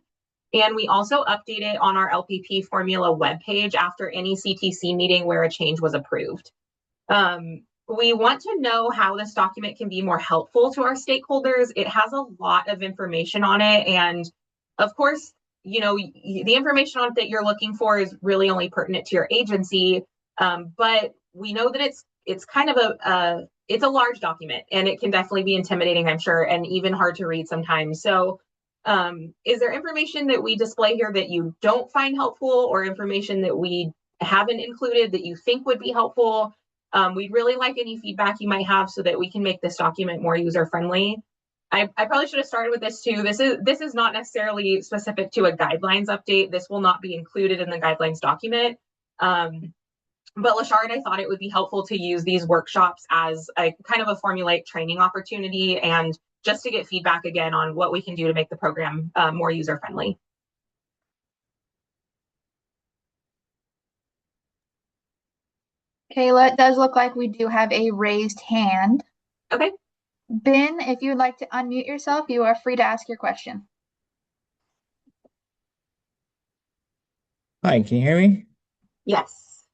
And we also update it on our LPP formula webpage after any CTC meeting where a change was approved. We want to know how this document can be more helpful to our stakeholders. It has a lot of information on it. And of course, the information on it that you're looking for is really only pertinent to your agency. But we know that it's kind of it's a large document, and it can definitely be intimidating, I'm sure, and even hard to read sometimes. So is there information that we display here that you don't find helpful, or information that we haven't included that you think would be helpful? We'd really like any feedback you might have so that we can make this document more user-friendly. I probably should have started with this too. This is not necessarily specific to a guidelines update. This will not be included in the guidelines document. But Lashara and I thought it would be helpful to use these workshops as a kind of a formulaic training opportunity, and just to get feedback again on what we can do to make the program more user-friendly. Kayla, it does look like we do have a raised hand. Okay. Ben, if you would like to unmute yourself, you are free to ask your question. Hi, can you hear me? Yes.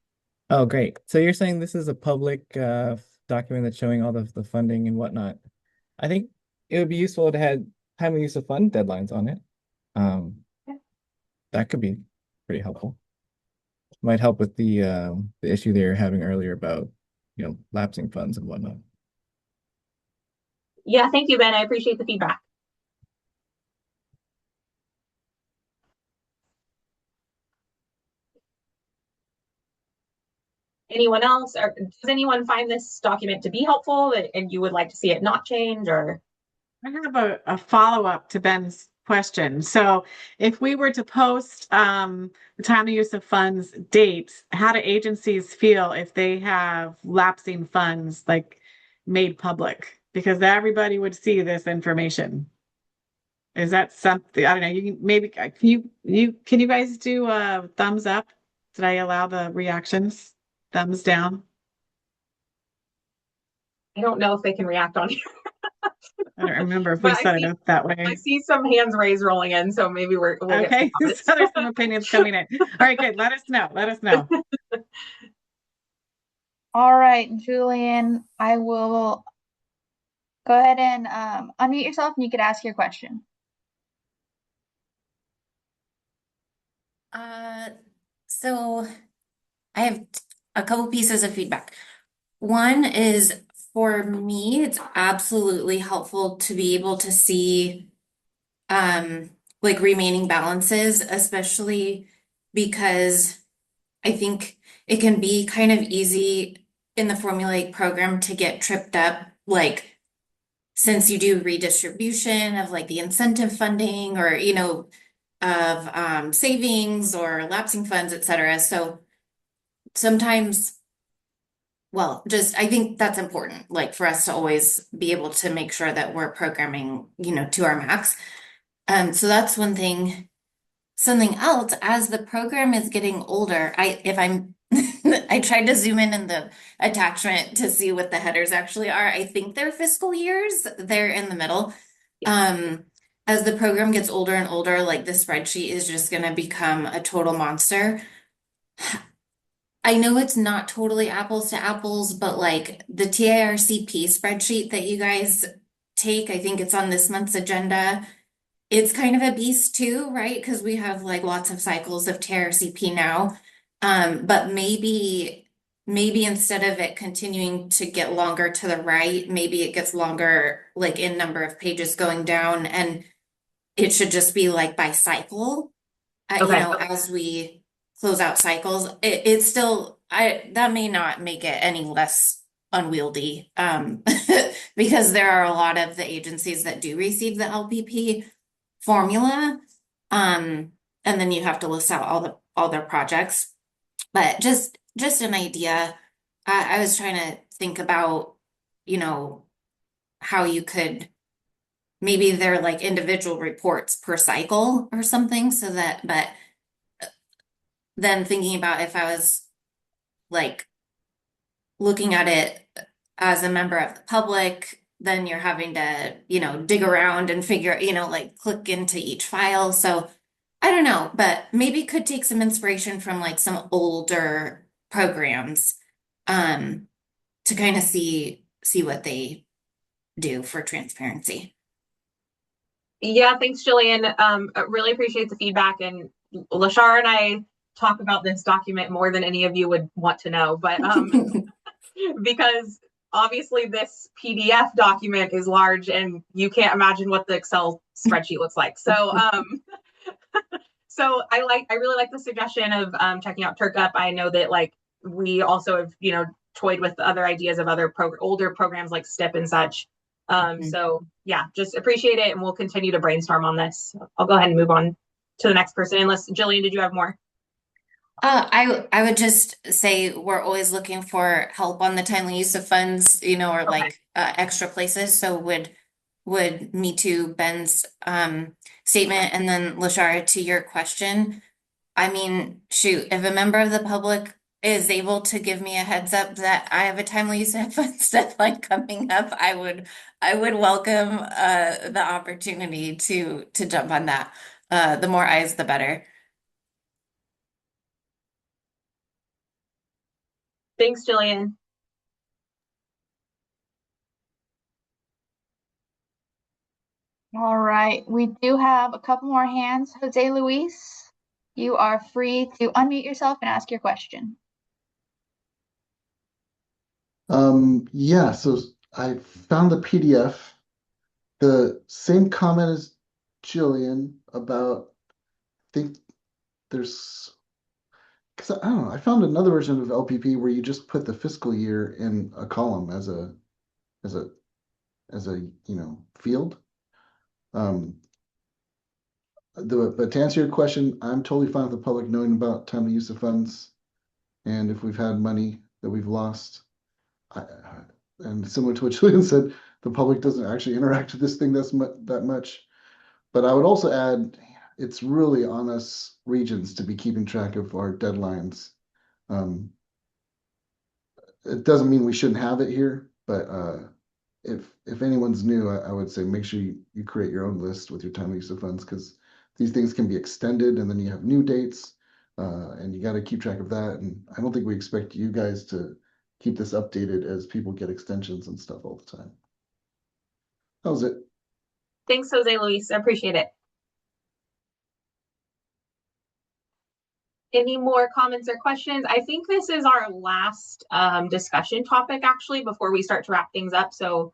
Oh, great. So you're saying this is a public document that's showing all the funding and whatnot. I think it would be useful to have time of use of fund deadlines on it. That could be pretty helpful. Might help with the issue they were having earlier about, lapsing funds and whatnot. Yeah, thank you, Ben. I appreciate the feedback. Anyone else, or does anyone find this document to be helpful and you would like to see it not change? Or I have a follow-up to Ben's question. So if we were to post the time of use of funds dates, how do agencies feel if they have lapsing funds like made public? Because everybody would see this information. Is that something, I don't know, you can maybe, can you guys do a thumbs up? Did I allow the reactions? Thumbs down? I don't know if they can react on here. I don't remember if we set it up that way. I see some hands raised rolling in, so maybe we'll okay. So there's some opinions coming in. All right, good. Let us know. Let us know. All right, Julian, I will go ahead and unmute yourself and you could ask your question. So I have a couple pieces of feedback. One is for me, it's absolutely helpful to be able to see like remaining balances, especially because I think it can be kind of easy in the formulaic program to get tripped up, like since you do redistribution of like the incentive funding or, of savings or lapsing funds, et cetera. So sometimes, well, just I think that's important, like for us to always be able to make sure that we're programming, to our max. So that's one thing. Something else, as the program is getting older, I tried to zoom in the attachment to see what the headers actually are. I think they're fiscal years. They're in the middle. As the program gets older and older, like the spreadsheet is just going to become a total monster. I know it's not totally apples to apples, but like the TIRCP spreadsheet that you guys take, I think it's on this month's agenda. It's kind of a beast too, right? Because we have like lots of cycles of TIRCP now. But maybe instead of it continuing to get longer to the right, maybe it gets longer like in number of pages going down, and it should just be like by cycle. Okay. As we close out cycles, it's still that may not make it any less unwieldy, because there are a lot of the agencies that do receive the LPP formula, and then you have to list out all their projects. But just an idea. I was trying to think about, how you could maybe they're like individual reports per cycle or something, so that, but then thinking about if I was like looking at it as a member of the public, then you're having to, dig around and figure, like click into each file. So I don't know, but maybe could take some inspiration from like some older programs, to kind of see what they do for transparency. Yeah, thanks, Jillian. I really appreciate the feedback. And Lashar and I talk about this document more than any of you would want to know, but because obviously this PDF document is large and you can't imagine what the Excel spreadsheet looks like. So so I really like the suggestion of checking out TurkUp. I know that like we also have, toyed with other ideas of other older programs like STIP and such. So yeah, just appreciate it, and we'll continue to brainstorm on this. I'll go ahead and move on to the next person. Unless Jillian, did you have more? I would just say we're always looking for help on the timely use of funds, or Okay. like extra places. So would me too, Ben's statement, and then Lashara, to your question. I mean, shoot, if a member of the public is able to give me a heads up that I have a timely use of funds deadline coming up, I would welcome the opportunity to jump on that. The more eyes, the better. Thanks, Jillian. All right, we do have a couple more hands. Jose Luis, you are free to unmute yourself and ask your question. Yeah, so I found the PDF. The same comment as Jillian about, I think there's, because I don't know, I found another version of LPP where you just put the fiscal year in a column as a field. But to answer your question, I'm totally fine with the public knowing about timely use of funds, and if we've had money that we've lost. And similar to what Julian said, the public doesn't actually interact with this thing that much. But I would also add, it's really on us regions to be keeping track of our deadlines. It doesn't mean we shouldn't have it here, but if anyone's new, I would say make sure you create your own list with your timely use of funds, because these things can be extended and then you have new dates, and you got to keep track of that. And I don't think we expect you guys to keep this updated as people get extensions and stuff all the time. That was it. Thanks, Jose Luis. I appreciate it. Any more comments or questions? I think this is our last discussion topic actually before we start to wrap things up. So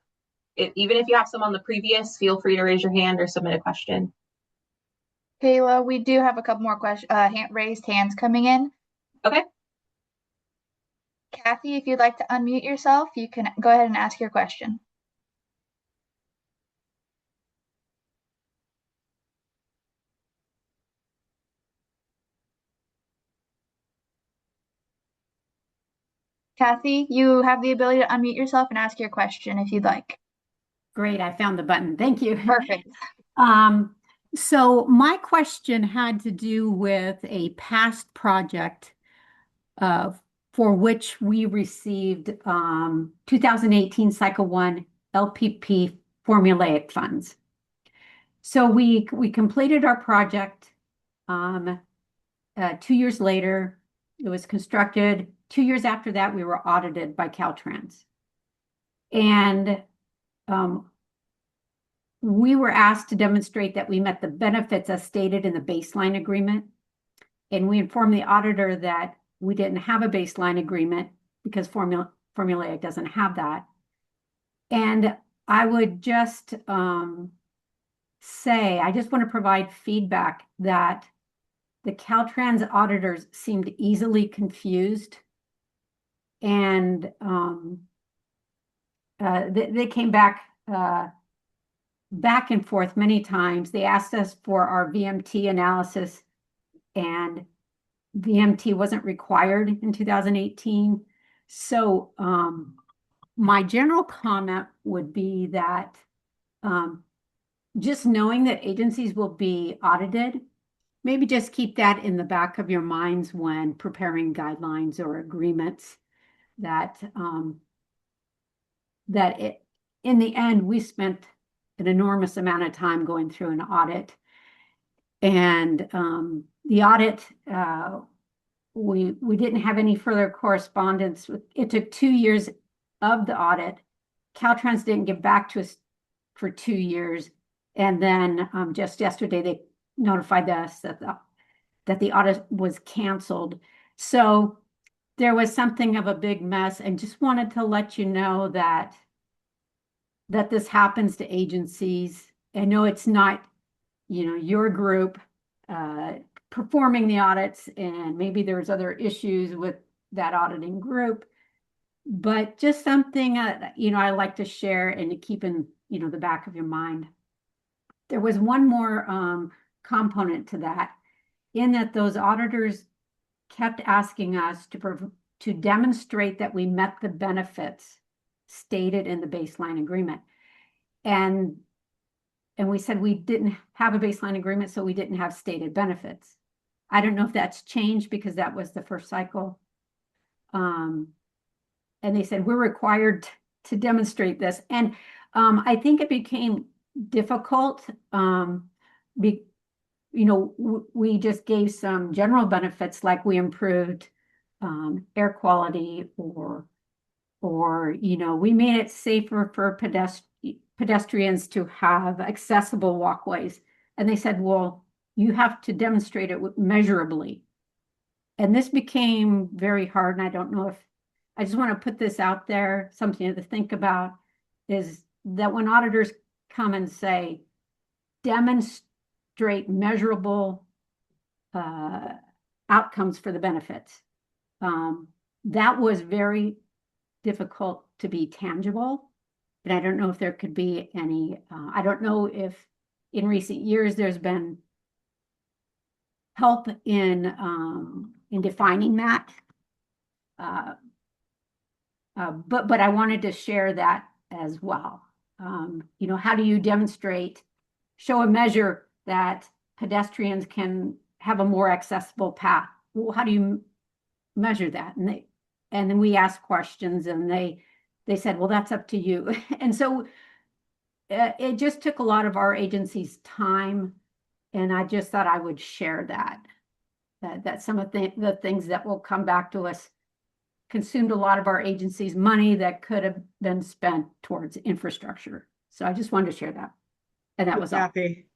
even if you have some on the previous, feel free to raise your hand or submit a question. Kayla, we do have a couple more questions, raised hands coming in. Okay. Kathy, if you'd like to unmute yourself, you can go ahead and ask your question. Kathy, you have the ability to unmute yourself and ask your question if you'd like. Great, I found the button. Thank you. Perfect. So my question had to do with a past project for which we received 2018 Cycle 1 LPP formulaic funds. So we completed our project 2 years later. It was constructed. 2 years after that, we were audited by Caltrans. And we were asked to demonstrate that we met the benefits as stated in the baseline agreement. And we informed the auditor that we didn't have a baseline agreement because formulaic doesn't have that. And I would just say, I just want to provide feedback that the Caltrans auditors seemed easily confused. And they came back and forth many times. They asked us for our VMT analysis, and VMT wasn't required in 2018. So my general comment would be that just knowing that agencies will be audited, maybe just keep that in the back of your minds when preparing guidelines or agreements, that in the end, we spent an enormous amount of time going through an audit. And the audit, we didn't have any further correspondence. It took 2 years of the audit. Caltrans didn't get back to us for 2 years. And then just yesterday, they notified us that the audit was canceled. So there was something of a big mess, and just wanted to let you know that this happens to agencies. I know it's not, your group performing the audits, and maybe there's other issues with that auditing group, but just something, I like to share and to keep in, the back of your mind. There was one more component to that, in that those auditors kept asking us to demonstrate that we met the benefits stated in the baseline agreement. And we said we didn't have a baseline agreement, so we didn't have stated benefits. I don't know if that's changed because that was the first cycle. And they said, we're required to demonstrate this. And I think it became difficult. We just gave some general benefits, like we improved air quality, or we made it safer for pedestrians to have accessible walkways. And they said, well, you have to demonstrate it measurably. And this became very hard. And I don't know if, I just want to put this out there, something to think about, is that when auditors come and say, demonstrate measurable outcomes for the benefits, that was very difficult to be tangible. And I don't know if there could be any, I don't know if in recent years there's been help in defining that. But I wanted to share that as well. How do you demonstrate, show a measure that pedestrians can have a more accessible path? Well, how do you measure that? And then we asked questions, and they said, well, that's up to you. And so it just took a lot of our agency's time. And I just thought I would share that some of the things that will come back to us consumed a lot of our agency's money that could have been spent towards infrastructure. So I just wanted to share that. And that was all. Kathy.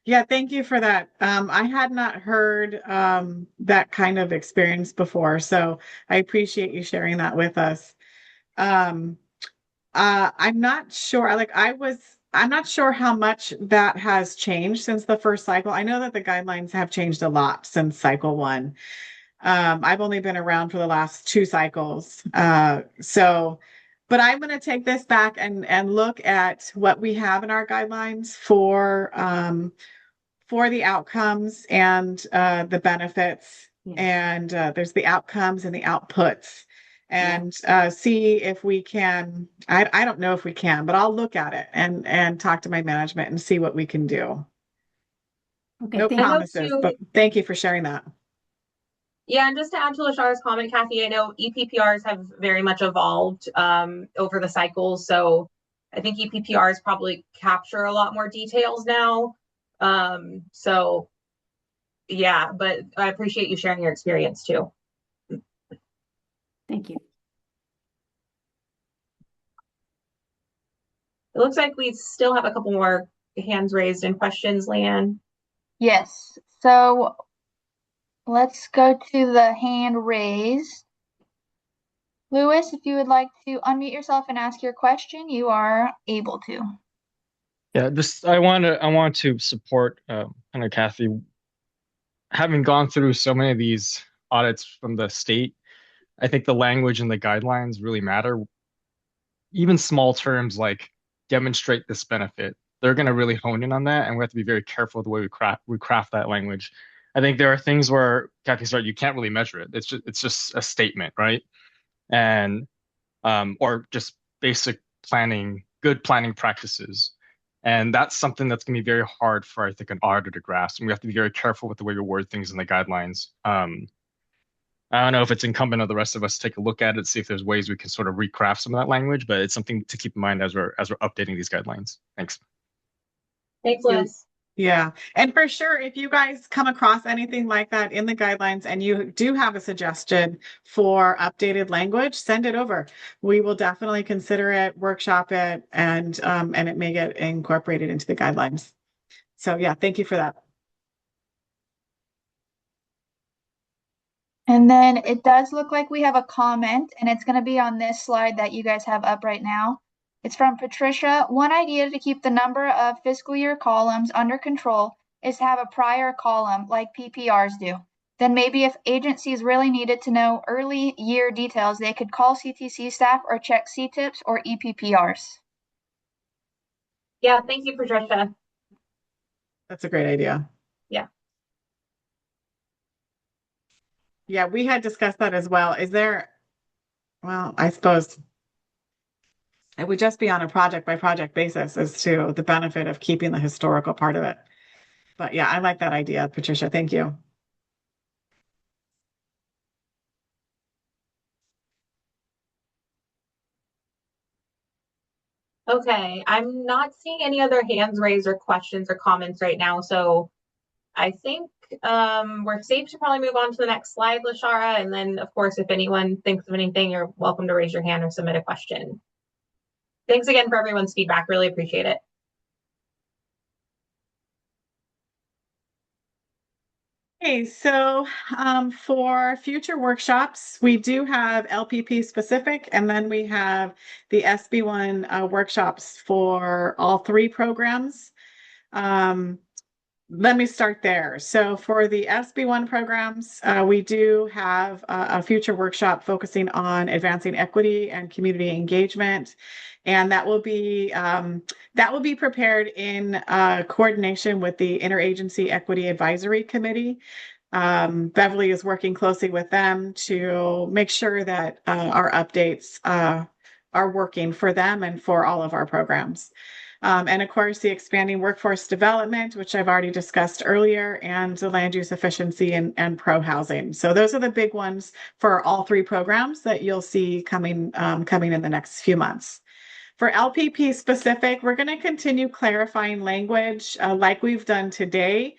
Yeah, thank you for that. I had not heard that kind of experience before, so I appreciate you sharing that with us. I'm not sure, I'm not sure how much that has changed since the first cycle. I know that the guidelines have changed a lot since cycle one. I've only been around for the last 2 cycles. But I'm going to take this back and look at what we have in our guidelines for the outcomes and the benefits. Yeah. And there's the outcomes and the outputs, and see if we can. I don't know if we can, but I'll look at it and talk to my management and see what we can do. Okay, No thank you. promises, but thank you for sharing that. Yeah, and just to add to Lashara's comment, Kathy, I know EPPRs have very much evolved over the cycles. So I think EPPRs probably capture a lot more details now. So yeah, but I appreciate you sharing your experience too. Thank you. It looks like we still have a couple more hands raised and questions, Leanne. Yes. So let's go to the hand raised. Lewis, if you would like to unmute yourself and ask your question, you are able to. Yeah, I want to support kind of Kathy. Having gone through so many of these audits from the state, I think the language and the guidelines really matter. Even small terms like demonstrate this benefit, they're going to really hone in on that, and we have to be very careful with the way we craft that language. I think there are things where Kathy's right, you can't really measure it. It's just a statement, right? And or just basic planning, good planning practices. And that's something that's going to be very hard for, I think, an auditor to grasp. And we have to be very careful with the way we word things in the guidelines. I don't know if it's incumbent on the rest of us to take a look at it, see if there's ways we can sort of recraft some of that language, but it's something to keep in mind as we're updating these guidelines. Thanks. Thanks, Liz. Yeah, and for sure, if you guys come across anything like that in the guidelines and you do have a suggestion for updated language, send it over. We will definitely consider it, workshop it, and it may get incorporated into the guidelines. So yeah, thank you for that. And then it does look like we have a comment, and it's going to be on this slide that you guys have up right now. It's from Patricia. One idea to keep the number of fiscal year columns under control is to have a prior column like PPRs do. Then maybe if agencies really needed to know early year details, they could call CTC staff or check CTIPs or EPPRs. Yeah, thank you, Patricia. That's a great idea. Yeah. Yeah, we had discussed that as well. Well, I suppose it would just be on a project by project basis as to the benefit of keeping the historical part of it. But yeah, I like that idea, Patricia. Thank you. Okay, I'm not seeing any other hands raised or questions or comments right now. So I think we're safe to probably move on to the next slide, Lashara. And then, of course, if anyone thinks of anything, you're welcome to raise your hand or submit a question. Thanks again for everyone's feedback. Really appreciate it. Okay, so for future workshops, we do have LPP specific, and then we have the SB1 workshops for all 3 programs. Let me start there. So for the SB1 programs, we do have a future workshop focusing on advancing equity and community engagement. And that will be prepared in coordination with the Interagency Equity Advisory Committee. Beverly is working closely with them to make sure that our updates are working for them and for all of our programs. And of course, the expanding workforce development, which I've already discussed earlier, and the land use efficiency and pro-housing. So those are the big ones for all 3 programs that you'll see coming in the next few months. For LPP specific, we're going to continue clarifying language like we've done today.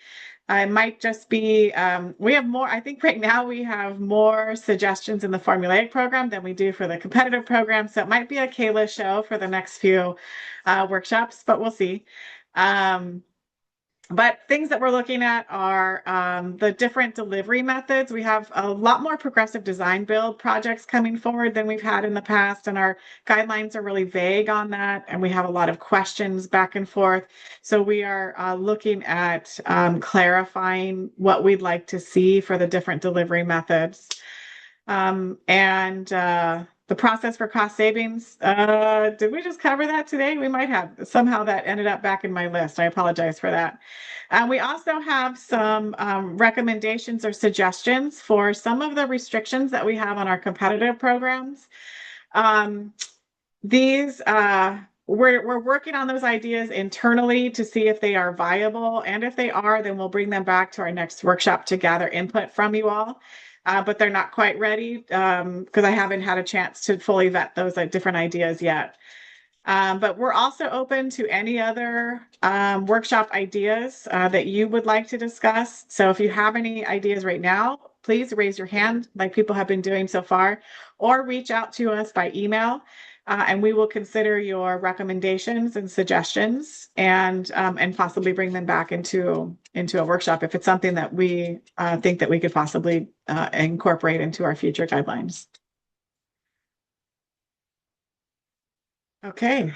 It might just be, we have more, I think right now we have more suggestions in the formulaic program than we do for the competitive program. So it might be a Kayla show for the next few workshops, but we'll see. But things that we're looking at are the different delivery methods. We have a lot more progressive design build projects coming forward than we've had in the past, and our guidelines are really vague on that, and we have a lot of questions back and forth. So we are looking at clarifying what we'd like to see for the different delivery methods. The process for cost savings, did we just cover that today? We might have. Somehow that ended up back in my list. I apologize for that. We also have some recommendations or suggestions for some of the restrictions that we have on our competitive programs. These we're working on those ideas internally to see if they are viable, and if they are, then we'll bring them back to our next workshop to gather input from you all. But they're not quite ready because I haven't had a chance to fully vet those different ideas yet. But we're also open to any other workshop ideas that you would like to discuss. So if you have any ideas right now, please raise your hand like people have been doing so far, or reach out to us by email. And we will consider your recommendations and suggestions, and possibly bring them back into a workshop if it's something that we think that we could possibly incorporate into our future guidelines. Okay.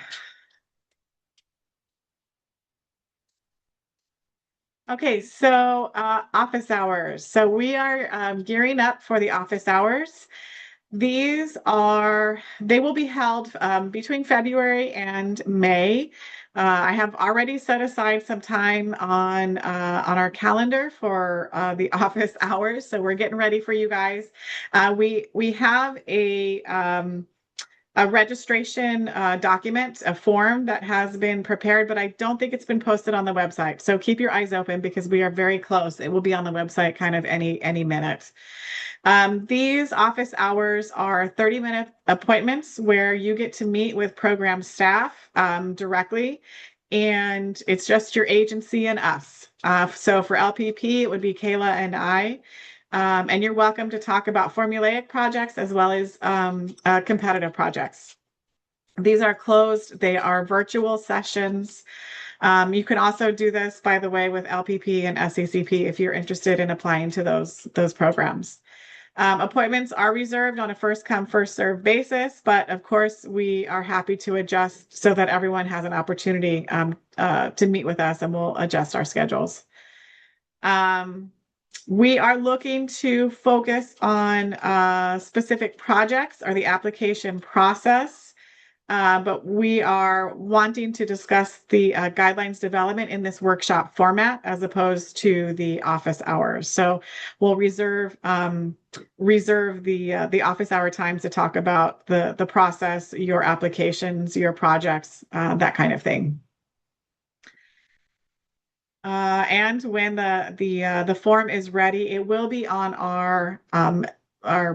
Okay, so office hours. So we are gearing up for the office hours. They will be held between February and May. I have already set aside some time on our calendar for the office hours, so we're getting ready for you guys. We have a registration document, a form that has been prepared, but I don't think it's been posted on the website. So keep your eyes open because we are very close. It will be on the website kind of any minute. These office hours are 30-minute appointments where you get to meet with program staff directly, and it's just your agency and us. So for LPP, it would be Kayla and I. And you're welcome to talk about formulaic projects as well as competitive projects. These are closed. They are virtual sessions. You can also do this, by the way, with LPP and SACP if you're interested in applying to those programs. Appointments are reserved on a first come, first served basis, but of course we are happy to adjust so that everyone has an opportunity to meet with us, and we'll adjust our schedules. We are looking to focus on specific projects or the application process, but we are wanting to discuss the guidelines development in this workshop format as opposed to the office hours. So we'll reserve the office hour times to talk about the process, your applications, your projects, that kind of thing. And when the form is ready, it will be on our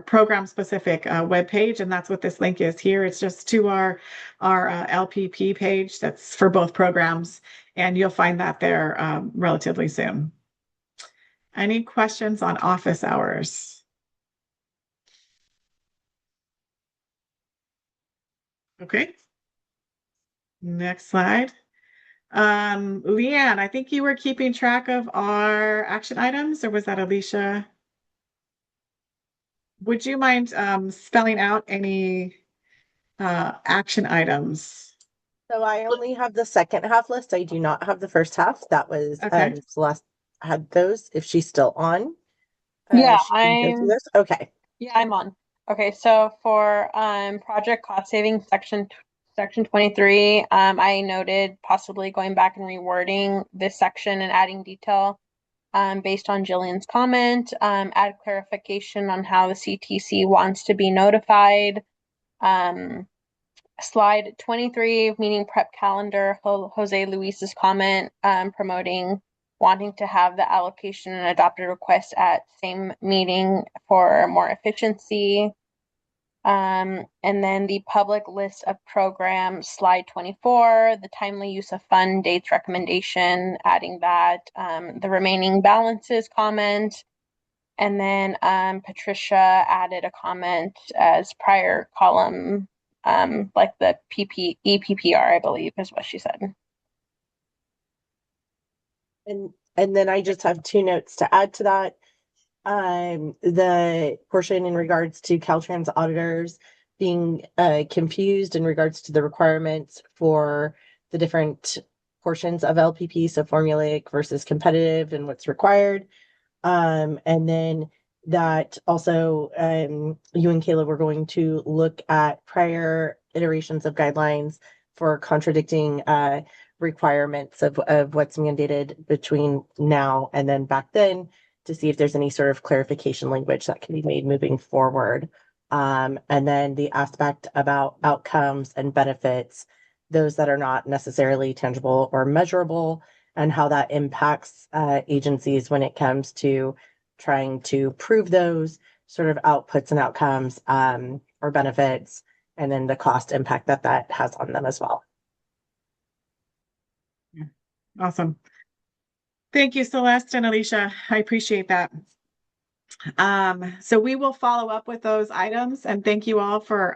program specific webpage, and that's what this link is here. It's just to our LPP page that's for both programs, and you'll find that there relatively soon. Any questions on office hours? Okay. Next slide. Leanne, I think you were keeping track of our action items, or was that Alicia? Would you mind spelling out any action items? So I only have the second half list. I do not have the first half. That was Okay. Celeste had those. If she's still on, Yeah, she can go through this. Okay. Yeah, I'm on. Okay, so for project cost savings section 23, I noted possibly going back and rewording this section and adding detail based on Jillian's comment, add clarification on how the CTC wants to be notified. Slide 23, meeting prep calendar, Jose Luis's comment promoting wanting to have the allocation and adopted request at same meeting for more efficiency. And then the public list of programs, slide 24, the timely use of fund dates recommendation, adding that, the remaining balances comment. And then Patricia added a comment as prior column, like the EPPR, I believe is what she said. And then I just have 2 notes to add to that. The portion in regards to Caltrans auditors being confused in regards to the requirements for the different portions of LPP, so formulaic versus competitive and what's required. And then that also you and Kayla were going to look at prior iterations of guidelines for contradicting requirements of what's mandated between now and then back then, to see if there's any sort of clarification language that can be made moving forward. And then the aspect about outcomes and benefits, those that are not necessarily tangible or measurable, and how that impacts agencies when it comes to trying to prove those sort of outputs and outcomes or benefits, and then the cost impact that that has on them as well. Awesome. Thank you, Celeste and Alicia. I appreciate that. So we will follow up with those items, and thank you all for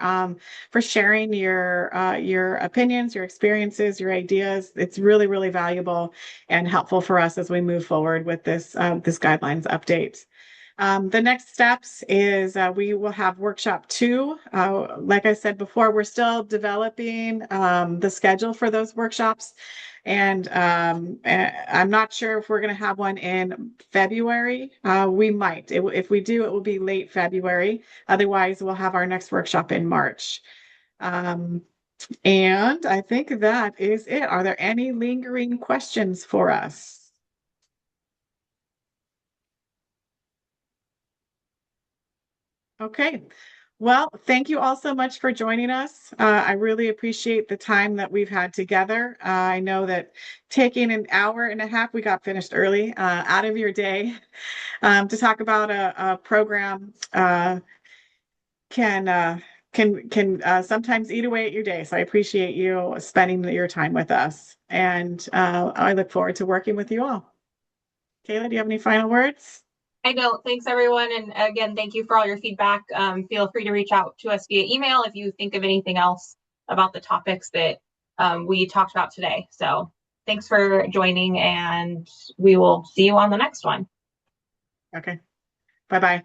sharing your opinions, your experiences, your ideas. It's really, really valuable and helpful for us as we move forward with this guidelines update. The next steps is we will have workshop 2. Like I said before, we're still developing the schedule for those workshops. And I'm not sure if we're going to have one in February. We might. If we do, it will be late February. Otherwise, we'll have our next workshop in March. And I think that is it. Are there any lingering questions for us? Okay. Well, thank you all so much for joining us. I really appreciate the time that we've had together. I know that taking an hour and a half, we got finished early, out of your day to talk about a program can sometimes eat away at your day. So I appreciate you spending your time with us. And I look forward to working with you all. Kayla, do you have any final words? I don't. Thanks, everyone. And again, thank you for all your feedback. Feel free to reach out to us via email if you think of anything else about the topics that we talked about today. So thanks for joining, and we will see you on the next one. Okay. Bye-bye.